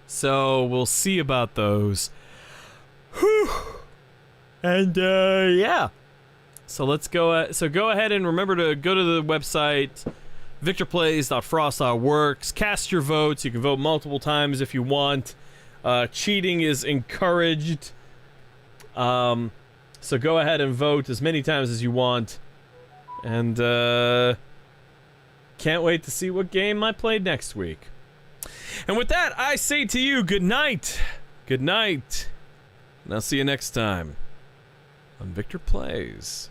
S1: So we'll see about those. Whew. And yeah. So let's go. So go ahead and remember to go to the website victorplays.frost.works. Cast your votes. You can vote multiple times if you want. Cheating is encouraged. So go ahead and vote as many times as you want. And can't wait to see what game I play next week. And with that, I say to you, good night. Good night. And I'll see you next time on Victor Plays.